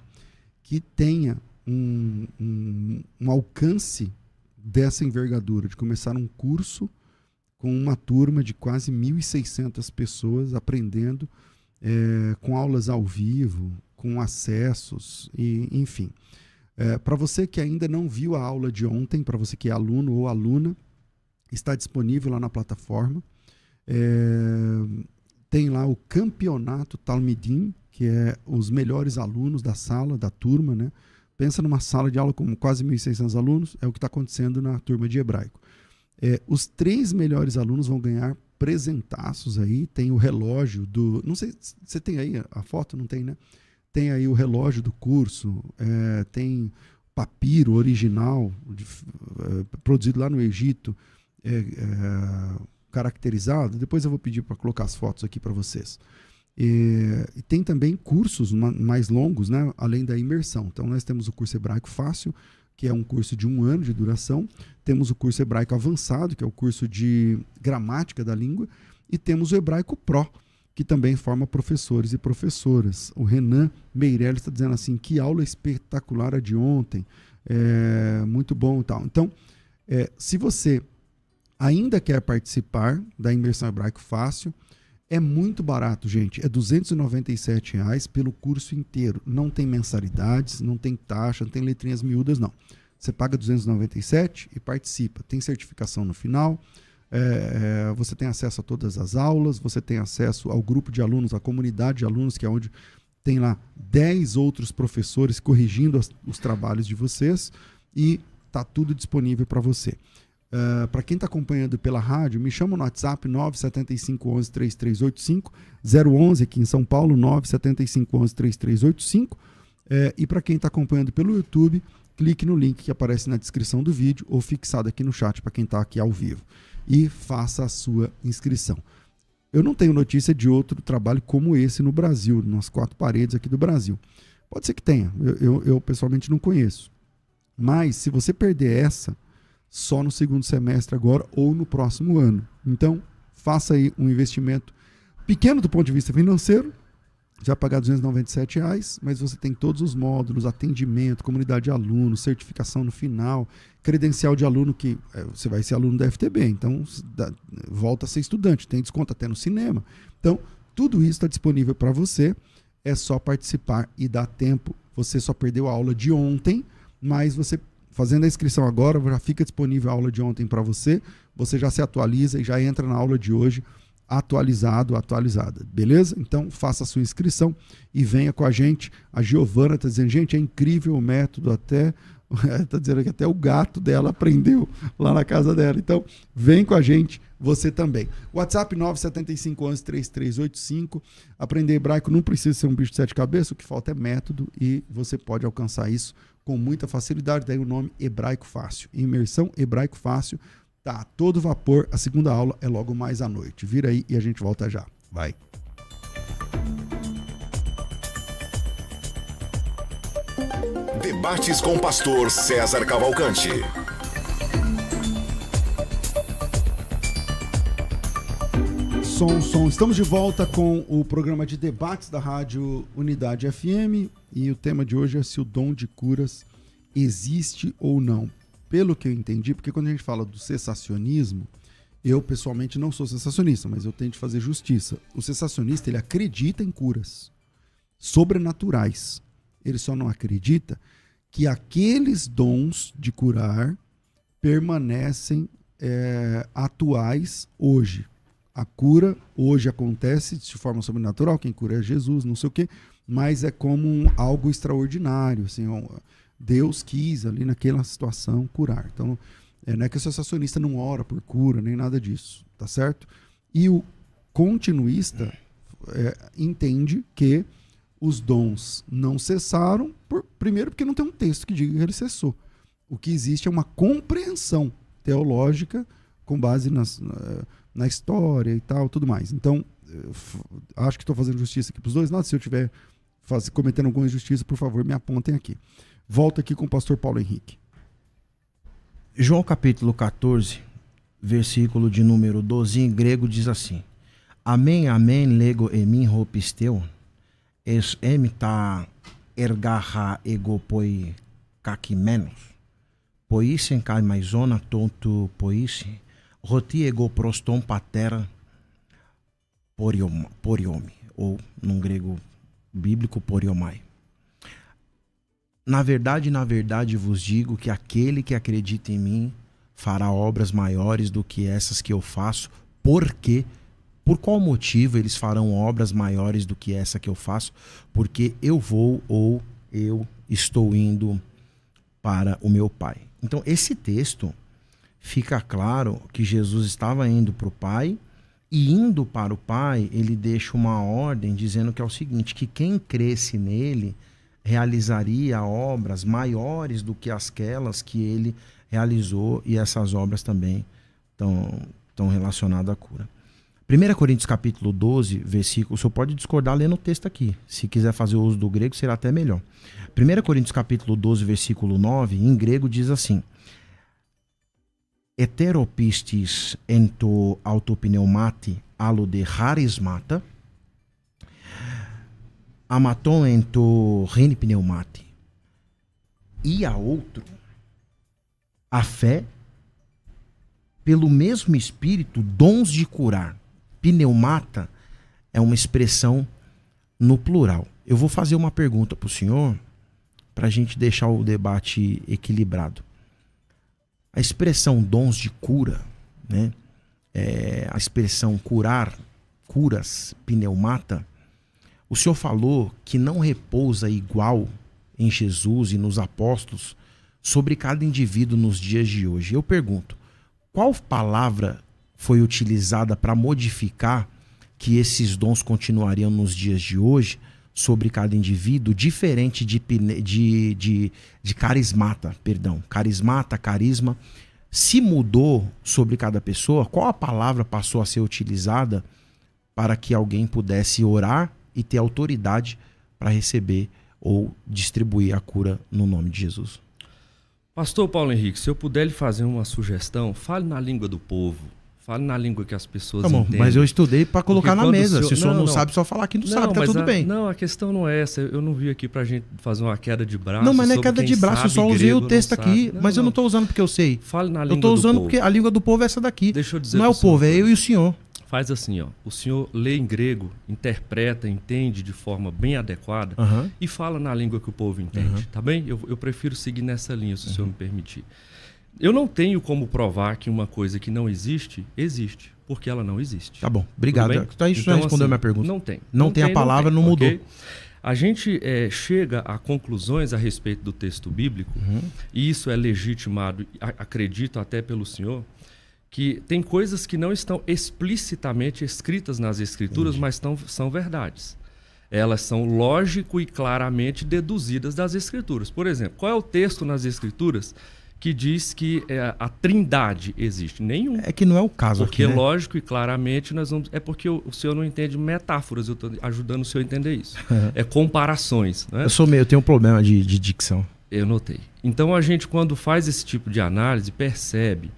que tenha um alcance dessa envergadura, de começar um curso com uma turma de quase 1.600 pessoas aprendendo, com aulas ao vivo, com acessos, e, enfim. Para você que ainda não viu a aula de ontem, para você que é aluno ou aluna, está disponível lá na plataforma. Tem lá o campeonato Talmidim, que é os melhores alunos da sala, da turma, né? Pensa numa sala de aula com quase 1.600 alunos, é o que está acontecendo na turma de hebraico. Os 3 melhores alunos vão ganhar presentaços aí, tem o relógio do... Não sei, você tem aí a foto? Não tem, né? Tem aí o relógio do curso, tem papiro original, produzido lá no Egito, caracterizado. Depois eu vou pedir para colocar as fotos aqui para vocês. E tem também cursos mais longos, né, além da imersão. Então nós temos o curso Hebraico Fácil, que é um curso de 1 ano de duração. Temos o curso Hebraico Avançado, que é o curso de gramática da língua. E temos o Hebraico Pro, que também forma professores e professoras. O Renan Meirelles está dizendo assim, que aula espetacular a de ontem. Muito bom e tal. Então, se você ainda quer participar da imersão Hebraico Fácil, é muito barato, gente. É R$ 297 pelo curso inteiro. Não tem mensalidades, não tem taxa, não tem letrinhas miúdas, não. Você paga 297 e participa. Tem certificação no final, você tem acesso a todas as aulas, você tem acesso ao grupo de alunos, à comunidade de alunos, que é onde tem lá 10 outros professores corrigindo os trabalhos de vocês, e está tudo disponível para você. Para quem está acompanhando pela rádio, me chama no WhatsApp 97511-3385, 011 aqui em São Paulo, 97511-3385. E para quem está acompanhando pelo YouTube, clique no link que aparece na descrição do vídeo ou fixado aqui no chat para quem está aqui ao vivo. E faça a sua inscrição. Eu não tenho notícia de outro trabalho como esse no Brasil, nas 4 paredes aqui do Brasil. Pode ser que tenha, eu pessoalmente não conheço. Mas se você perder essa, só no segundo semestre agora ou no próximo ano. Então, faça aí um investimento pequeno do ponto de vista financeiro, já pagar R$ 297, mas você tem todos os módulos, atendimento, comunidade de alunos, certificação no final, credencial de aluno, que você vai ser aluno da FTB, então volta a ser estudante, tem desconto até no cinema. Então, tudo isso está disponível para você, é só participar e dá tempo. Você só perdeu a aula de ontem, mas você fazendo a inscrição agora, já fica disponível a aula de ontem para você, você já se atualiza e já entra na aula de hoje atualizada, beleza? Então faça a sua inscrição e venha com a gente. A Giovana está dizendo, gente, é incrível o método, até está dizendo que até o gato dela aprendeu lá na casa dela. Então vem com a gente, você também. WhatsApp 97511-3385. Aprender hebraico não precisa ser um bicho de 7 cabeças, o que falta é método e você pode alcançar isso com muita facilidade. Daí o nome Hebraico Fácil. Imersão Hebraico Fácil. Tá a todo vapor. A segunda aula é logo mais à noite. Vira aí e a gente volta já. Vai. Debates com o pastor César Cavalcante. Som. Estamos de volta com o programa de debates da Rádio Unidade FM e o tema de hoje é se o dom de curas existe ou não. Pelo que eu entendi, porque quando a gente fala do cessacionismo, eu pessoalmente não sou cessacionista, mas eu tento fazer justiça. O cessacionista, ele acredita em curas sobrenaturais. Ele só não acredita que aqueles dons de curar permanecem atuais hoje. A cura hoje acontece de forma sobrenatural, quem cura é Jesus, não sei o quê, mas é como algo extraordinário, assim, Deus quis ali naquela situação curar. Então, não é que o cessacionista não ora por cura, nem nada disso, tá certo? E o continuista entende que os dons não cessaram, primeiro porque não tem um texto que diga que ele cessou. O que existe é uma compreensão teológica com base na história e tal, tudo mais. Então, acho que estou fazendo justiça aqui para os dois lados. Se eu estiver cometendo alguma injustiça, por favor, me apontem aqui. Volto aqui com o pastor Paulo Henrique. João capítulo 14, versículo de número 12, em grego diz assim: Amém, amém, lego emin ho pisteu, es emta ergaha ego poi kakimenos, poisen kai maisona tonto poisi, roti ego proston patera poriomi, ou num grego bíblico poriomai. Na verdade vos digo que aquele que acredita em mim fará obras maiores do que essas que eu faço. Porque, por qual motivo eles farão obras maiores do que essa que eu faço? Porque eu vou ou eu estou indo para o meu Pai. Então esse texto fica claro que Jesus estava indo para o Pai, e indo para o Pai ele deixa uma ordem dizendo que é o seguinte, que quem cresce nele realizaria obras maiores do que aquelas que ele realizou, e essas obras também estão relacionadas à cura. 1 Coríntios capítulo 12, versículo, o senhor pode discordar lendo o texto aqui, se quiser fazer uso do grego será até melhor. 1 Coríntios capítulo 12, versículo 9, em grego diz assim: Heteropistis ento autopneumati alo de charismata, amaton ento rene pneumati. E a outro, a fé, pelo mesmo Espírito, dons de curar. Pneumata é uma expressão no plural. Eu vou fazer uma pergunta para o senhor, para a gente deixar o debate equilibrado. A expressão dons de cura, né? A expressão curar, curas, pneumata, o senhor falou que não repousa igual em Jesus e nos apóstolos sobre cada indivíduo nos dias de hoje. Eu pergunto, qual palavra foi utilizada para modificar que esses dons continuariam nos dias de hoje sobre cada indivíduo, diferente de carismata, perdão, carismata, carisma, se mudou sobre cada pessoa? Qual a palavra passou a ser utilizada para que alguém pudesse orar e ter autoridade para receber ou distribuir a cura no nome de Jesus? Pastor Paulo Henrique, se eu puder lhe fazer uma sugestão, fale na língua do povo. Fale na língua que as pessoas entendem. Mas eu estudei para colocar na mesa. Se o senhor não sabe, só falar que não sabe, tá tudo bem. Não, a questão não é essa. Eu não vim aqui pra gente fazer uma queda de braço. Não, mas não é queda de braço, eu só usei o texto aqui. Mas eu não tô usando porque eu sei. Fale na língua do povo. Eu tô usando porque a língua do povo é essa daqui. Deixa eu dizer. Não é o povo, é eu e o senhor. Faz assim, ó. O senhor lê em grego, interpreta, entende de forma bem adequada e fala na língua que o povo entende, tá bem? Eu prefiro seguir nessa linha, se o senhor me permitir. Eu não tenho como provar que uma coisa que não existe, existe, porque ela não existe. Tá bom, obrigado. Então, isso já respondeu a minha pergunta. Não tem. Não tem a palavra, não mudou. Okay? A gente chega a conclusões a respeito do texto bíblico, e isso é legitimado, acredito até pelo senhor, que tem coisas que não estão explicitamente escritas nas Escrituras, mas são verdades. Elas são lógico e claramente deduzidas das Escrituras. Por exemplo, qual é o texto nas Escrituras que diz que a Trindade existe? Nenhum. É que não é o caso porque aqui, né? Lógico e claramente nós vamos... É porque o senhor não entende metáforas, eu estou ajudando o senhor a entender isso. É comparações, né? Eu tenho um problema de dicção. Eu notei. Então a gente, quando faz esse tipo de análise, percebe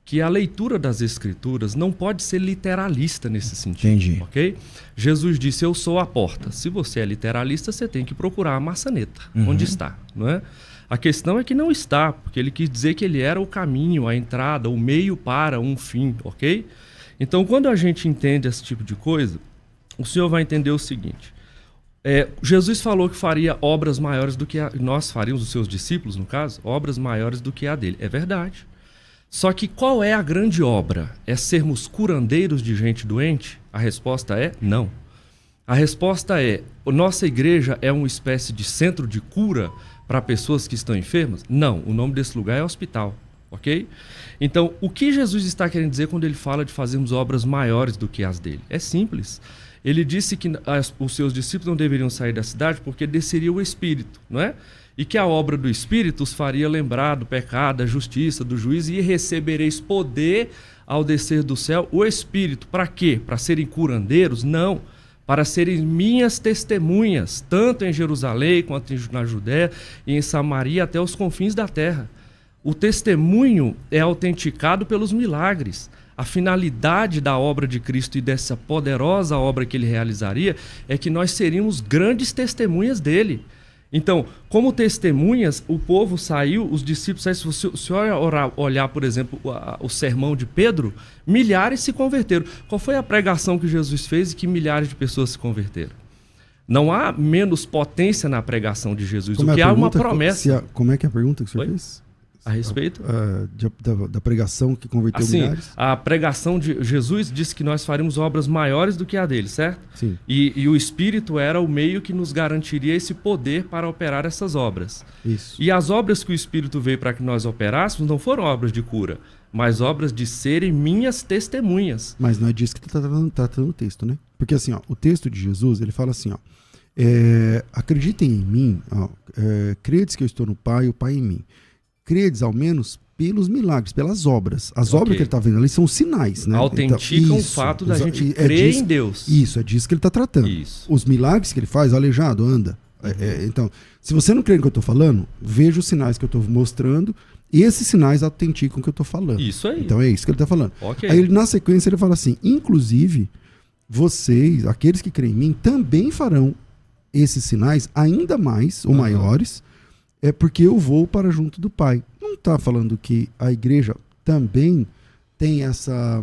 que a leitura das Escrituras não pode ser literalista nesse sentido. Entendi. Ok? Jesus disse, eu sou a porta. Se você é literalista, você tem que procurar a maçaneta. Onde está, não é? A questão é que não está, porque ele quis dizer que ele era o caminho, a entrada, o meio para um fim, ok? Então, quando a gente entende esse tipo de coisa, o senhor vai entender o seguinte. Jesus falou que faria obras maiores do que nós faríamos, os seus discípulos, no caso, obras maiores do que a dele. É verdade. Só que qual é a grande obra? É sermos curandeiros de gente doente? A resposta é não. A resposta é, nossa igreja é uma espécie de centro de cura para pessoas que estão enfermas? Não, o nome desse lugar é hospital, ok? Então, o que Jesus está querendo dizer quando ele fala de fazermos obras maiores do que as dele? É simples. Ele disse que os seus discípulos não deveriam sair da cidade porque desceria o Espírito, não é? E que a obra do Espírito os faria lembrar do pecado, da justiça, do juízo, e recebereis poder ao descer do céu o Espírito. Para quê? Para serem curandeiros? Não. Para serem minhas testemunhas, tanto em Jerusalém, quanto na Judéia e em Samaria, até os confins da terra. O testemunho é autenticado pelos milagres. A finalidade da obra de Cristo e dessa poderosa obra que ele realizaria é que nós seríamos grandes testemunhas dele. Então, como testemunhas, o povo saiu, os discípulos saíram. Se o senhor olhar, por exemplo, o sermão de Pedro, milhares se converteram. Qual foi a pregação que Jesus fez e que milhares de pessoas se converteram? Não há menos potência na pregação de Jesus, o que há uma promessa. Como é que é a pergunta que o senhor fez? A respeito? Da pregação que converteu milhares? A pregação de Jesus disse que nós faríamos obras maiores do que a dele, certo? Sim. E o Espírito era o meio que nos garantiria esse poder para operar essas obras. Isso. E as obras que o Espírito veio para que nós operássemos não foram obras de cura, mas obras de serem minhas testemunhas. Mas não é disso que está tratando o texto, né? Porque assim, ó, o texto de Jesus, ele fala assim, ó, acreditem em mim, credes que eu estou no Pai, o Pai em mim. Credes ao menos pelos milagres, pelas obras. As obras que ele está vendo ali são sinais, né? Autenticam então, o fato da gente crer em Deus. Isso, é disso que ele está tratando. Isso. Os milagres que ele faz, o aleijado, anda. Então, se você não crê no que eu estou falando, veja os sinais que eu estou mostrando e esses sinais autenticam o que eu estou falando. Isso aí. Então é isso que ele está falando. Okay. Aí na sequência ele fala assim, inclusive, vocês, aqueles que creem em mim, também farão esses sinais ainda mais ou maiores, porque eu vou para junto do Pai. Não está falando que a igreja também tem essa...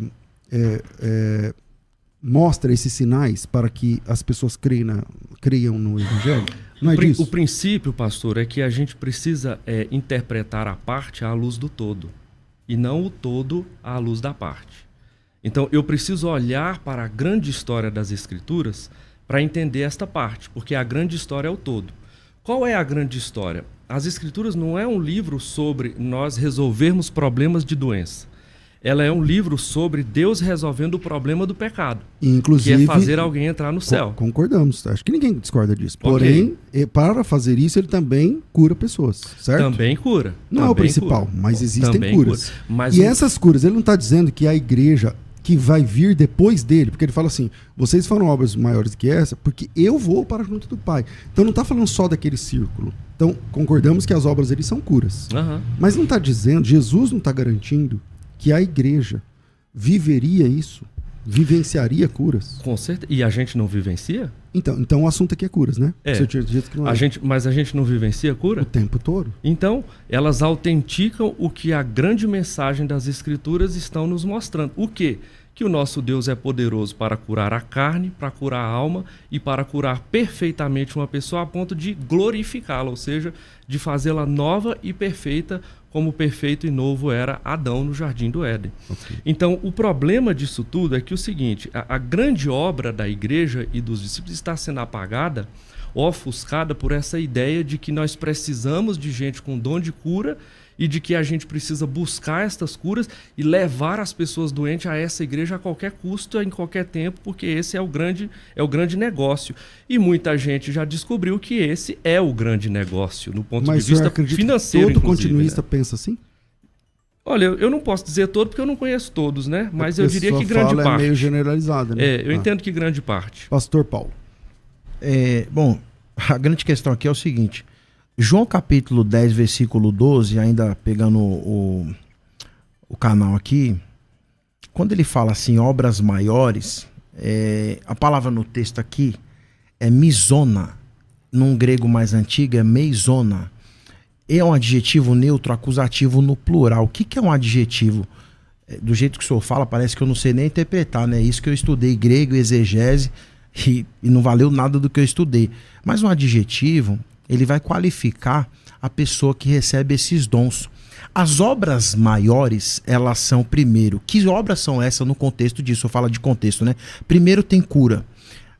mostra esses sinais para que as pessoas creiam no Evangelho? Não é disso? O princípio, pastor, é que a gente precisa interpretar a parte à luz do todo, e não o todo à luz da parte. Então, eu preciso olhar para a grande história das Escrituras para entender esta parte, porque a grande história é o todo. Qual é a grande história? As Escrituras não é um livro sobre nós resolvermos problemas de doença. Ela é um livro sobre Deus resolvendo o problema do pecado. Inclusive, que é fazer alguém entrar no céu. Concordamos. Acho que ninguém discorda disso. Porém, para fazer isso, ele também cura pessoas, certo? Também cura. Não também é o principal, cura. mas existem também curas. Cura. Mas e essas curas, ele não está dizendo que a igreja que vai vir depois dele, porque ele fala assim, vocês farão obras maiores que essa, porque eu vou para junto do Pai. Então não está falando só daquele círculo. Então concordamos que as obras dele são curas. Mas não está dizendo, Jesus não está garantindo que a igreja viveria isso, vivenciaria curas. Com certeza. E a gente não vivencia? Então o assunto aqui é curas, né? É. Você tinha dito que não é. Mas a gente não vivencia cura? O tempo todo. Então, elas autenticam o que a grande mensagem das Escrituras estão nos mostrando. O quê? Que o nosso Deus é poderoso para curar a carne, para curar a alma e para curar perfeitamente uma pessoa a ponto de glorificá-la, ou seja, de fazê-la nova e perfeita, como perfeito e novo era Adão no Jardim do Éden. Okay. Então, o problema disso tudo é que o seguinte, a grande obra da igreja e dos discípulos está sendo apagada, ofuscada por essa ideia de que nós precisamos de gente com dom de cura e de que a gente precisa buscar estas curas e levar as pessoas doentes a essa igreja a qualquer custo, em qualquer tempo, porque esse é o grande negócio. E muita gente já descobriu que esse é o grande negócio, no ponto de vista financeiro. Mas todo continuista pensa assim? Olha, eu não posso dizer todo porque eu não conheço todos, né? Mas eu diria que grande parte. É meio generalizada, né? Eu entendo que grande parte. Pastor Paulo. Bom, a grande questão aqui é o seguinte, João capítulo 10, versículo 12, ainda pegando o canal aqui, quando ele fala assim, obras maiores, a palavra no texto aqui é misona, num grego mais antigo é meizona. É um adjetivo neutro acusativo no plural. O que é um adjetivo? Do jeito que o senhor fala, parece que eu não sei nem interpretar, né? Isso que eu estudei grego, exegese, e não valeu nada do que eu estudei. Mas um adjetivo, ele vai qualificar a pessoa que recebe esses dons. As obras maiores, elas são, primeiro, que obras são essas no contexto disso? Eu falo de contexto, né? Primeiro tem cura.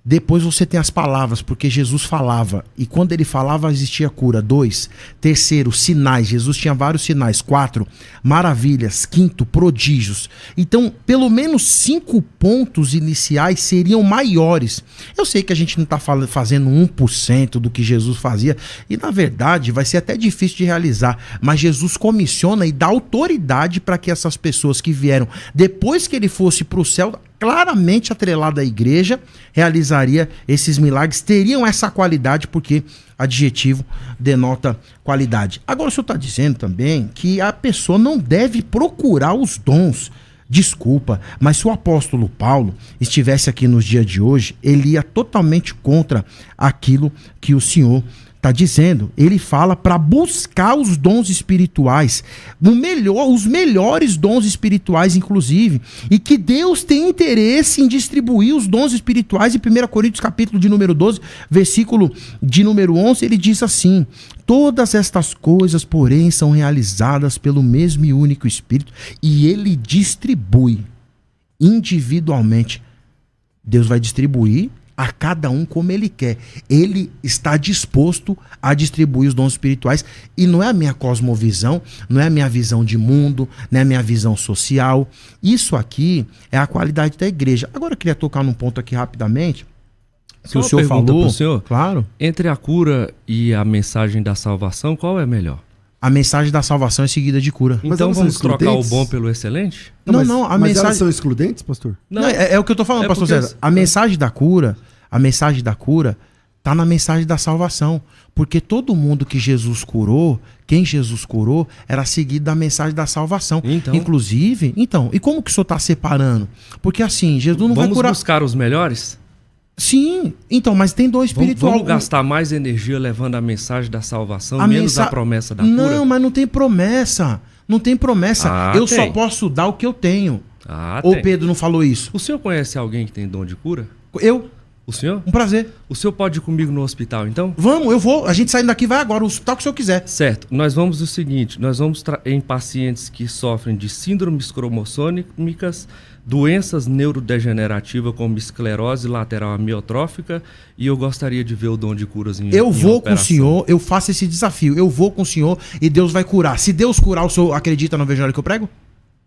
Depois você tem as palavras, porque Jesus falava. E quando ele falava, existia cura. 2. Terceiro, sinais. Jesus tinha vários sinais. 4. Maravilhas. 5. Prodígios. Então, pelo menos 5 pontos iniciais seriam maiores. Eu sei que a gente não está fazendo 1% do que Jesus fazia. E, na verdade, vai ser até difícil de realizar. Mas Jesus comissiona e dá autoridade para que essas pessoas que vieram depois que ele fosse para o céu, claramente atrelada à igreja, realizaria esses milagres, teriam essa qualidade, porque adjetivo denota qualidade. Agora o senhor está dizendo também que a pessoa não deve procurar os dons. Desculpa, mas se o apóstolo Paulo estivesse aqui nos dias de hoje, ele ia totalmente contra aquilo que o senhor está dizendo. Ele fala para buscar os dons espirituais, os melhores dons espirituais, inclusive, e que Deus tem interesse em distribuir os dons espirituais. Em 1 Coríntios capítulo de número 12, versículo de número 11, ele diz assim: todas estas coisas, porém, são realizadas pelo mesmo e único Espírito, e ele distribui individualmente. Deus vai distribuir a cada um como ele quer. Ele está disposto a distribuir os dons espirituais. E não é a minha cosmovisão, não é a minha visão de mundo, não é a minha visão social. Isso aqui é a qualidade da igreja. Agora eu queria tocar num ponto aqui rapidamente. Que Só o senhor falou. pro senhor, claro. Entre a cura e a mensagem da salvação, qual é melhor? A mensagem da salvação é seguida de cura. Mas Então elas vamos são trocar o excludentes? bom pelo excelente? Mas a elas mensagem são excludentes, pastor? Não, é o que eu tô falando, pastor porque César. A mensagem da cura tá na mensagem da salvação. Porque todo mundo que Jesus curou, quem Jesus curou, era seguido da mensagem da salvação. Então? Inclusive, e como que o senhor tá separando? Porque assim, Jesus não vai curar... Vamos buscar os melhores? Sim, então, mas tem dom espiritual. Vamos gastar mais energia levando a mensagem da salvação, menos a promessa da cura? Não, mas não tem promessa. Não tem promessa. Só posso dar o que eu tenho. Ou Pedro não falou isso? O senhor conhece alguém que tem dom de cura? Eu. O senhor? Um prazer. O senhor pode ir comigo no hospital, então? Vamos, eu vou. A gente saindo daqui vai agora, o hospital que o senhor quiser. Certo. Nós vamos o seguinte, nós vamos em pacientes que sofrem de síndromes cromossômicas, doenças neurodegenerativas como esclerose lateral amiotrófica, e eu gostaria de ver o dom de curas em Eu vou operação. com o senhor, eu faço esse desafio. Eu vou com o senhor e Deus vai curar. Se Deus curar, o senhor acredita no evangelho que eu prego?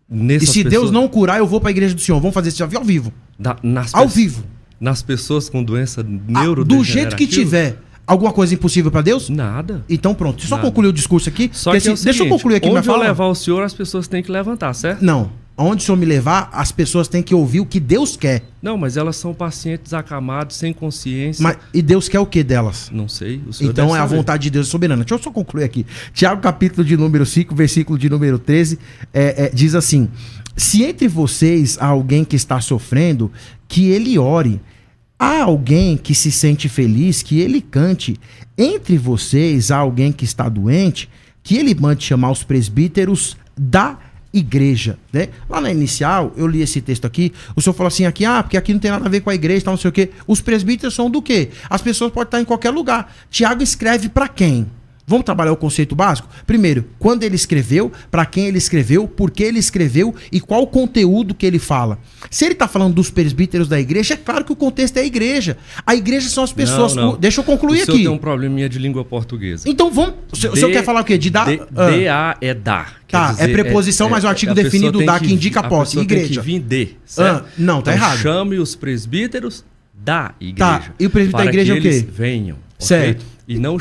Nessas e se pessoas... Deus não curar, eu vou para a igreja do senhor. Vamos fazer esse desafio ao vivo. Ao vivo. Nas pessoas com doença neurodegenerativa? Do jeito que tiver. Alguma coisa impossível para Deus? Nada. Então pronto. Deixa eu só Nada. concluir o discurso aqui. Só que assim, deixa eu concluir aqui minha fala. Onde eu levar o senhor, as pessoas têm que levantar, certo? Não. Onde o senhor me levar, as pessoas têm que ouvir o que Deus quer. Não, mas elas são pacientes acamados, sem consciência. E Deus quer o que delas? Não sei. O senhor Então deve é a saber. vontade de Deus soberana. Deixa eu só concluir aqui. Tiago capítulo de número 5, versículo de número 13, diz assim: se entre vocês há alguém que está sofrendo, que ele ore. Há alguém que se sente feliz, que ele cante. Entre vocês há alguém que está doente, que ele mande chamar os presbíteros da igreja, né? Lá na inicial, eu li esse texto aqui, o senhor falou assim, porque aqui não tem nada a ver com a igreja, não sei o quê. Os presbíteros são do quê? As pessoas podem estar em qualquer lugar. Tiago escreve para quem? Vamos trabalhar o conceito básico? Primeiro, quando ele escreveu, para quem ele escreveu, por que ele escreveu e qual o conteúdo que ele fala. Se ele está falando dos presbíteros da igreja, é claro que o contexto é a igreja. A igreja são as pessoas... Não. Deixa eu concluir aqui. O senhor tem um probleminha de língua portuguesa. Então vamos... O senhor quer falar o quê? De dar... D-A é dar. Tá, é preposição, mas o artigo definido dá que indica posse. Igreja. Tem que vir de, certo? Não, tá então, errado. Chame os presbíteros da igreja. Tá, e o presbítero da igreja é o quê? Eles venham. Certo. E não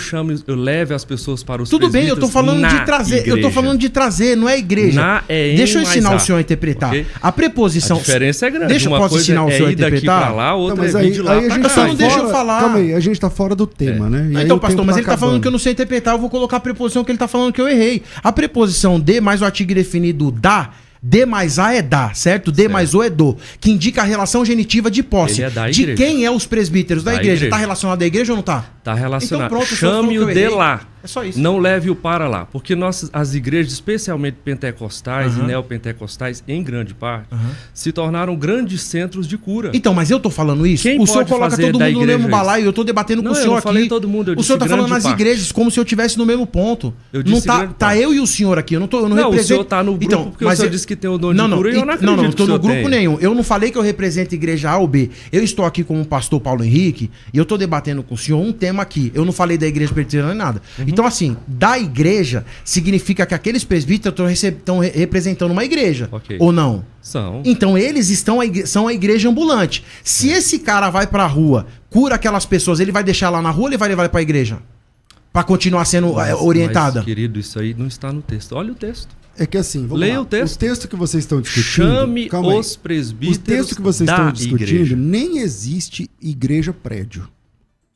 leve as pessoas para os Tudo bem, eu tô falando de trazer. igreja. Eu tô falando de trazer, não é igreja. Deixa eu ensinar o senhor a interpretar. Okay? A preposição. A diferença é grande. Deixa eu posso ensinar o senhor a interpretar. Daqui pra lá, outra mas é de lá aí a gente cá. Não deixa eu falar. Calma aí, a gente tá fora do tema, né? E então, pastor, mas ele tá falando que eu não sei interpretar, eu vou colocar a preposição que ele tá falando que eu errei. A preposição de mais o artigo indefinido da. D mais A é da, certo? D mais O é do, que indica a relação genitiva de posse. Ele é da de igreja. quem é os presbíteros da igreja? Tá relacionado à igreja ou não tá? Tá relacionado. Então, pronto, chame-o de lá. É só isso. Não leve-o para lá. Porque as igrejas, especialmente pentecostais e neopentecostais, em grande parte, se tornaram grandes centros de cura. Então, mas eu tô falando isso? Quem o senhor pode coloca fazer todo da mundo no igreja mesmo balaio, eu tô debatendo com o senhor eu não aqui. falei todo mundo, eu o senhor disse tá falando nas grande igrejas como se eu estivesse no mesmo ponto. Eu não disse tá, grande tá parte. eu e o senhor aqui, eu não represento... o senhor tá no grupo porque o senhor disse que tem o dom de cura e eu não acredito não tô que o no senhor grupo tem. nenhum. Eu não falei que eu represento a igreja A ou B. Eu estou aqui como o pastor Paulo Henrique e eu tô debatendo com o senhor um tema aqui. Eu não falei da igreja presbiteriana nada. Então, assim, da igreja significa que aqueles presbíteros estão representando uma igreja. Ok. Ou não? São. Então eles são a igreja ambulante. Se esse cara vai pra rua, cura aquelas pessoas, ele vai deixar lá na rua ou ele vai levar pra igreja? Pra continuar sendo orientada? Mas, querido, isso aí não está no texto. Olha o texto. É que assim, vamos Leia lá. o texto. O texto que vocês estão discutindo... Chame calma aí. os presbíteros O texto que vocês da estão discutindo, igreja. nem existe igreja prédio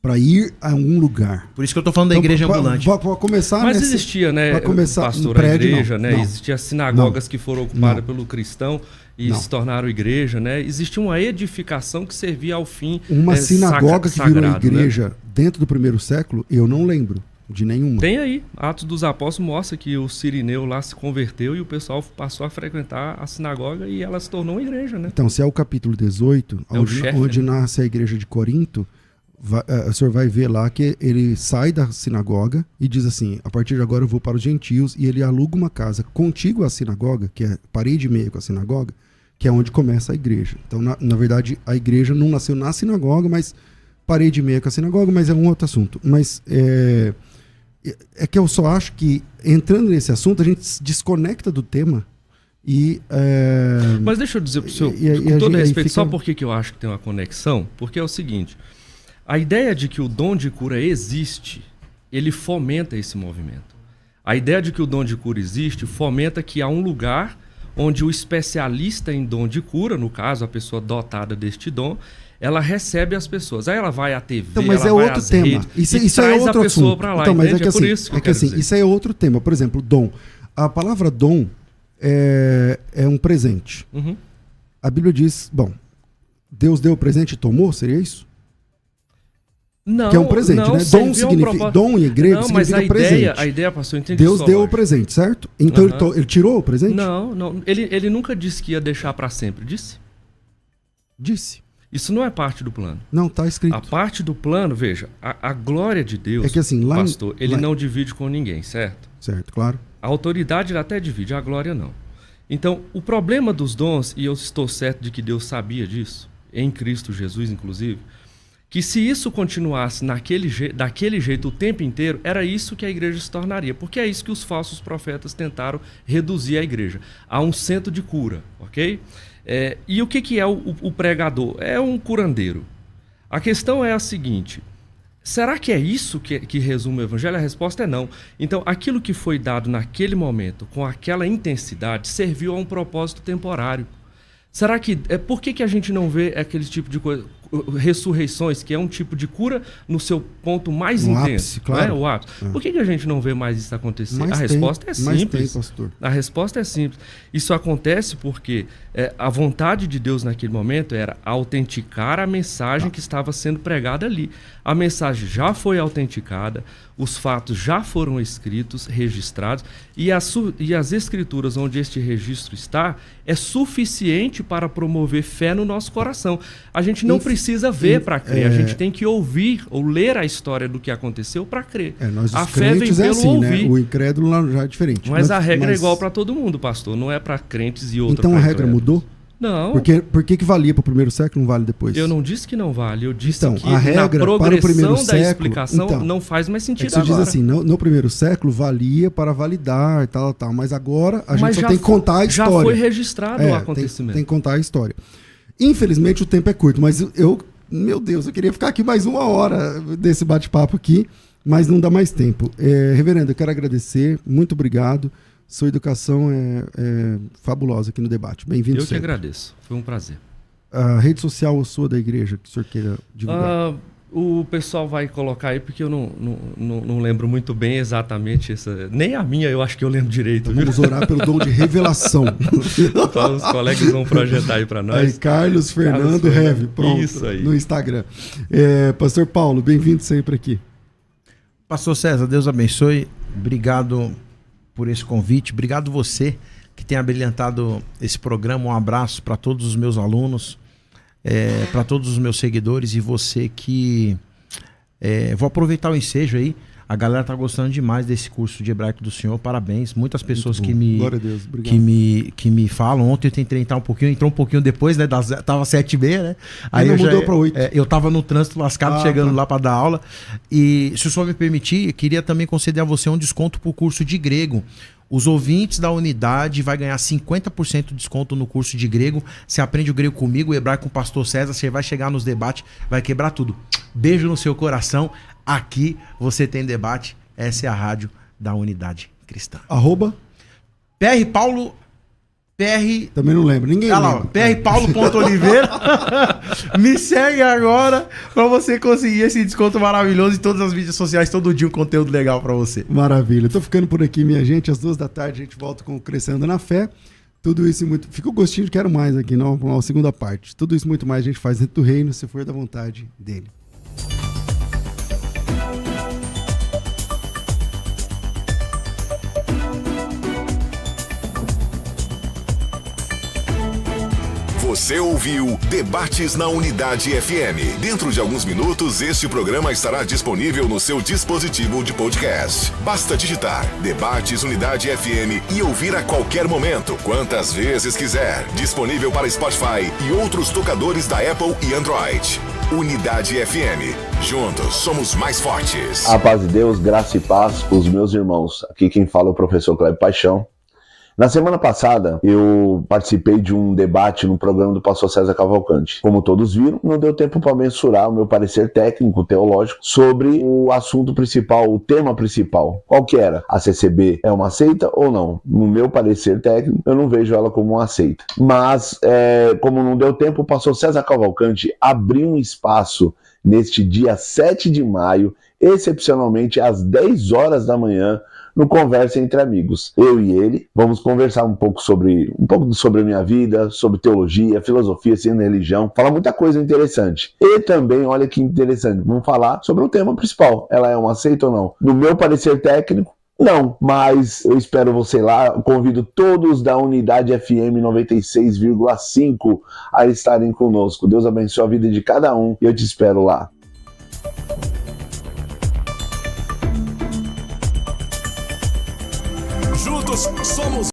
para ir a algum lugar. Por isso que eu tô falando da igreja ambulante. Para começar Mas nessa, existia, né, pra começar, pastor, prédio, a igreja, não, né? não. Existia sinagogas que foram ocupadas Não. pelo cristão e Não. se tornaram igreja, né? Existia uma edificação que servia ao fim Uma sinagoga que virou sagrado, igreja né? dentro do primeiro século, eu não lembro de nenhuma. Tem aí, Atos dos Apóstolos mostra que o Cirineu lá se converteu e o pessoal passou a frequentar a sinagoga e ela se tornou uma igreja, né? Então, se é o capítulo 18, É o chefe, onde né? nasce a igreja de Corinto, o senhor vai ver lá que ele sai da sinagoga e diz assim, a partir de agora eu vou para os gentios, e ele aluga uma casa contígua à sinagoga, que é parede e meia com a sinagoga, que é onde começa a igreja. Então, na verdade, a igreja não nasceu na sinagoga, mas parede e meia com a sinagoga, mas é um outro assunto. Mas é que eu só acho que, entrando nesse assunto, a gente se desconecta do tema e... Mas deixa eu dizer pro senhor, com todo respeito, só por que eu acho que tem uma conexão, porque é o seguinte, a ideia de que o dom de cura existe, ele fomenta esse movimento. A ideia de que o dom de cura existe fomenta que há um lugar onde o especialista em dom de cura, no caso, a pessoa dotada deste dom, ela recebe as pessoas. Aí ela vai à TV, então, mas ela é vai outro às tema. redes Isso e é traz outro a pessoa assunto. para lá. Então, mas entende? é que por assim, isso que eu quero dizer. isso é outro tema. Por exemplo, dom. A palavra dom é um presente. Uhum. A Bíblia diz, bom, Deus deu o presente e tomou, seria isso? Não, que é um presente, não, né? Dom significa, dom em grego significa presente. A ideia, pastor, eu entendi. Deus deu o presente, certo? Então ele tirou o presente? Não. Ele nunca disse que ia deixar para sempre, disse? Disse. Isso não é parte do plano. Não, tá escrito. A parte do plano, veja, a glória de Deus, é que assim, lá pastor, ele não divide com ninguém, certo? Certo, claro. A autoridade ele até divide, a glória não. Então, o problema dos dons, e eu estou certo de que Deus sabia disso, em Cristo Jesus, inclusive, que se isso continuasse daquele jeito o tempo inteiro, era isso que a igreja se tornaria. Porque é isso que os falsos profetas tentaram reduzir a igreja. A um centro de cura, ok? E o que é o pregador? É um curandeiro. A questão é a seguinte, será que é isso que resume o evangelho? A resposta é não. Então, aquilo que foi dado naquele momento, com aquela intensidade, serviu a um propósito temporário. Será que... por que a gente não vê aquele tipo de coisa? Ressurreições, que é um tipo de cura no seu ponto mais intenso. Ápice, claro. O ápice. Por que a gente não vê mais isso acontecer? Mas a resposta é simples. Pastor. A resposta é simples. Isso acontece porque a vontade de Deus naquele momento era autenticar a mensagem que estava sendo pregada ali. A mensagem já foi autenticada, os fatos já foram escritos, registrados, e as escrituras onde este registro está é suficiente para promover fé no nosso coração. A gente não precisa ver para crer, a gente tem que ouvir ou ler a história do que aconteceu para crer. A fé vem pelo assim, ouvir. Né? O incrédulo lá já é diferente. Mas a regra é igual para todo mundo, pastor, não é para crentes e outra. Então a regra mudou? Não. Por que valia para o primeiro século e não vale depois? Eu não disse que não vale, eu disse que a regra, na progressão para o primeiro da século, explicação não faz mais sentido agora. Você diz assim, no primeiro século valia para validar e tal, mas agora a gente só tem que contar a história. Já foi registrado o acontecimento. Tem que contar a história. Infelizmente o tempo é curto, mas eu meu Deus, eu queria ficar aqui mais 1 hora desse bate-papo aqui, mas não dá mais tempo. Reverendo, eu quero agradecer, muito obrigado. Sua educação é fabulosa aqui no debate. Bem-vindo. Eu que agradeço, foi um prazer. A rede social sua da igreja que o senhor queira divulgar? O pessoal vai colocar aí, porque eu não lembro muito bem exatamente essa. Nem a minha eu acho que eu lembro direito. Então vamos orar pelo dom de revelação. Então os colegas vão projetar aí para nós. Aí, Carlos Fernando Rev, pronto. Isso aí. No Instagram. Pastor Paulo, bem-vindo sempre aqui. Pastor César, Deus abençoe. Obrigado por esse convite. Obrigado você que tem abrilhantado esse programa. Um abraço para todos os meus alunos. Para todos os meus seguidores e você que... vou aproveitar o ensejo aí. A galera tá gostando demais desse curso de hebraico do senhor. Parabéns. Muitas pessoas que me, Glória a Deus, obrigado. que me falam. Ontem eu tentei entrar entrou um pouquinho depois, né? Tava 7h30, né? Aí Ainda mudou para 8. Eu tava no trânsito lascado, chegando lá para dar aula. E se o senhor me permitir, eu queria também conceder a você um desconto pro curso de grego. Os ouvintes da unidade vai ganhar 50% de desconto no curso de grego. Você aprende o grego comigo, o hebraico com o pastor César. Você vai chegar nos debates, vai quebrar tudo. Beijo no seu coração. Aqui você tem debate. Essa é a rádio da Unidade Cristã. @ Paulo... Também não lembro, ninguém lembra. Paulo.oliveira. Me segue agora para você conseguir esse desconto maravilhoso em todas as mídias sociais, todo dia um conteúdo legal para você. Maravilha. Tô ficando por aqui, minha gente. Às 2 da tarde a gente volta com o Crescendo na Fé. Tudo isso e muito... Fica o gostinho de quero mais aqui, não, uma segunda parte. Tudo isso e muito mais a gente faz dentro do reino, se for da vontade dele. Você ouviu Debates na Unidade FM. Dentro de alguns minutos, este programa estará disponível no seu dispositivo de podcast. Basta digitar Debates Unidade FM e ouvir a qualquer momento, quantas vezes quiser. Disponível para Spotify e outros tocadores da Apple e Android. Unidade FM. Juntos somos mais fortes. A paz de Deus, graça e paz para os meus irmãos. Aqui quem fala é o professor Cleber Paixão. Na semana passada, eu participei de um debate no programa do pastor César Cavalcante. Como todos viram, não deu tempo para mensurar o meu parecer técnico, teológico, sobre o assunto principal, o tema principal. Qual que era? A CCB é uma seita ou não? No meu parecer técnico, eu não vejo ela como uma seita. Mas, como não deu tempo, o pastor César Cavalcante abriu um espaço neste dia 7 de maio, excepcionalmente às 10 horas da manhã, no Conversa Entre Amigos. Eu e ele vamos conversar um pouco sobre a minha vida, sobre teologia, filosofia, ciência e religião, falar muita coisa interessante. E também, olha que interessante, vamos falar sobre o tema principal. Ela é uma seita ou não? No meu parecer técnico, não, mas eu espero você lá. Convido todos da Unidade FM 96,5 a estarem conosco. Deus abençoe a vida de cada um e eu te espero lá. Juntos somos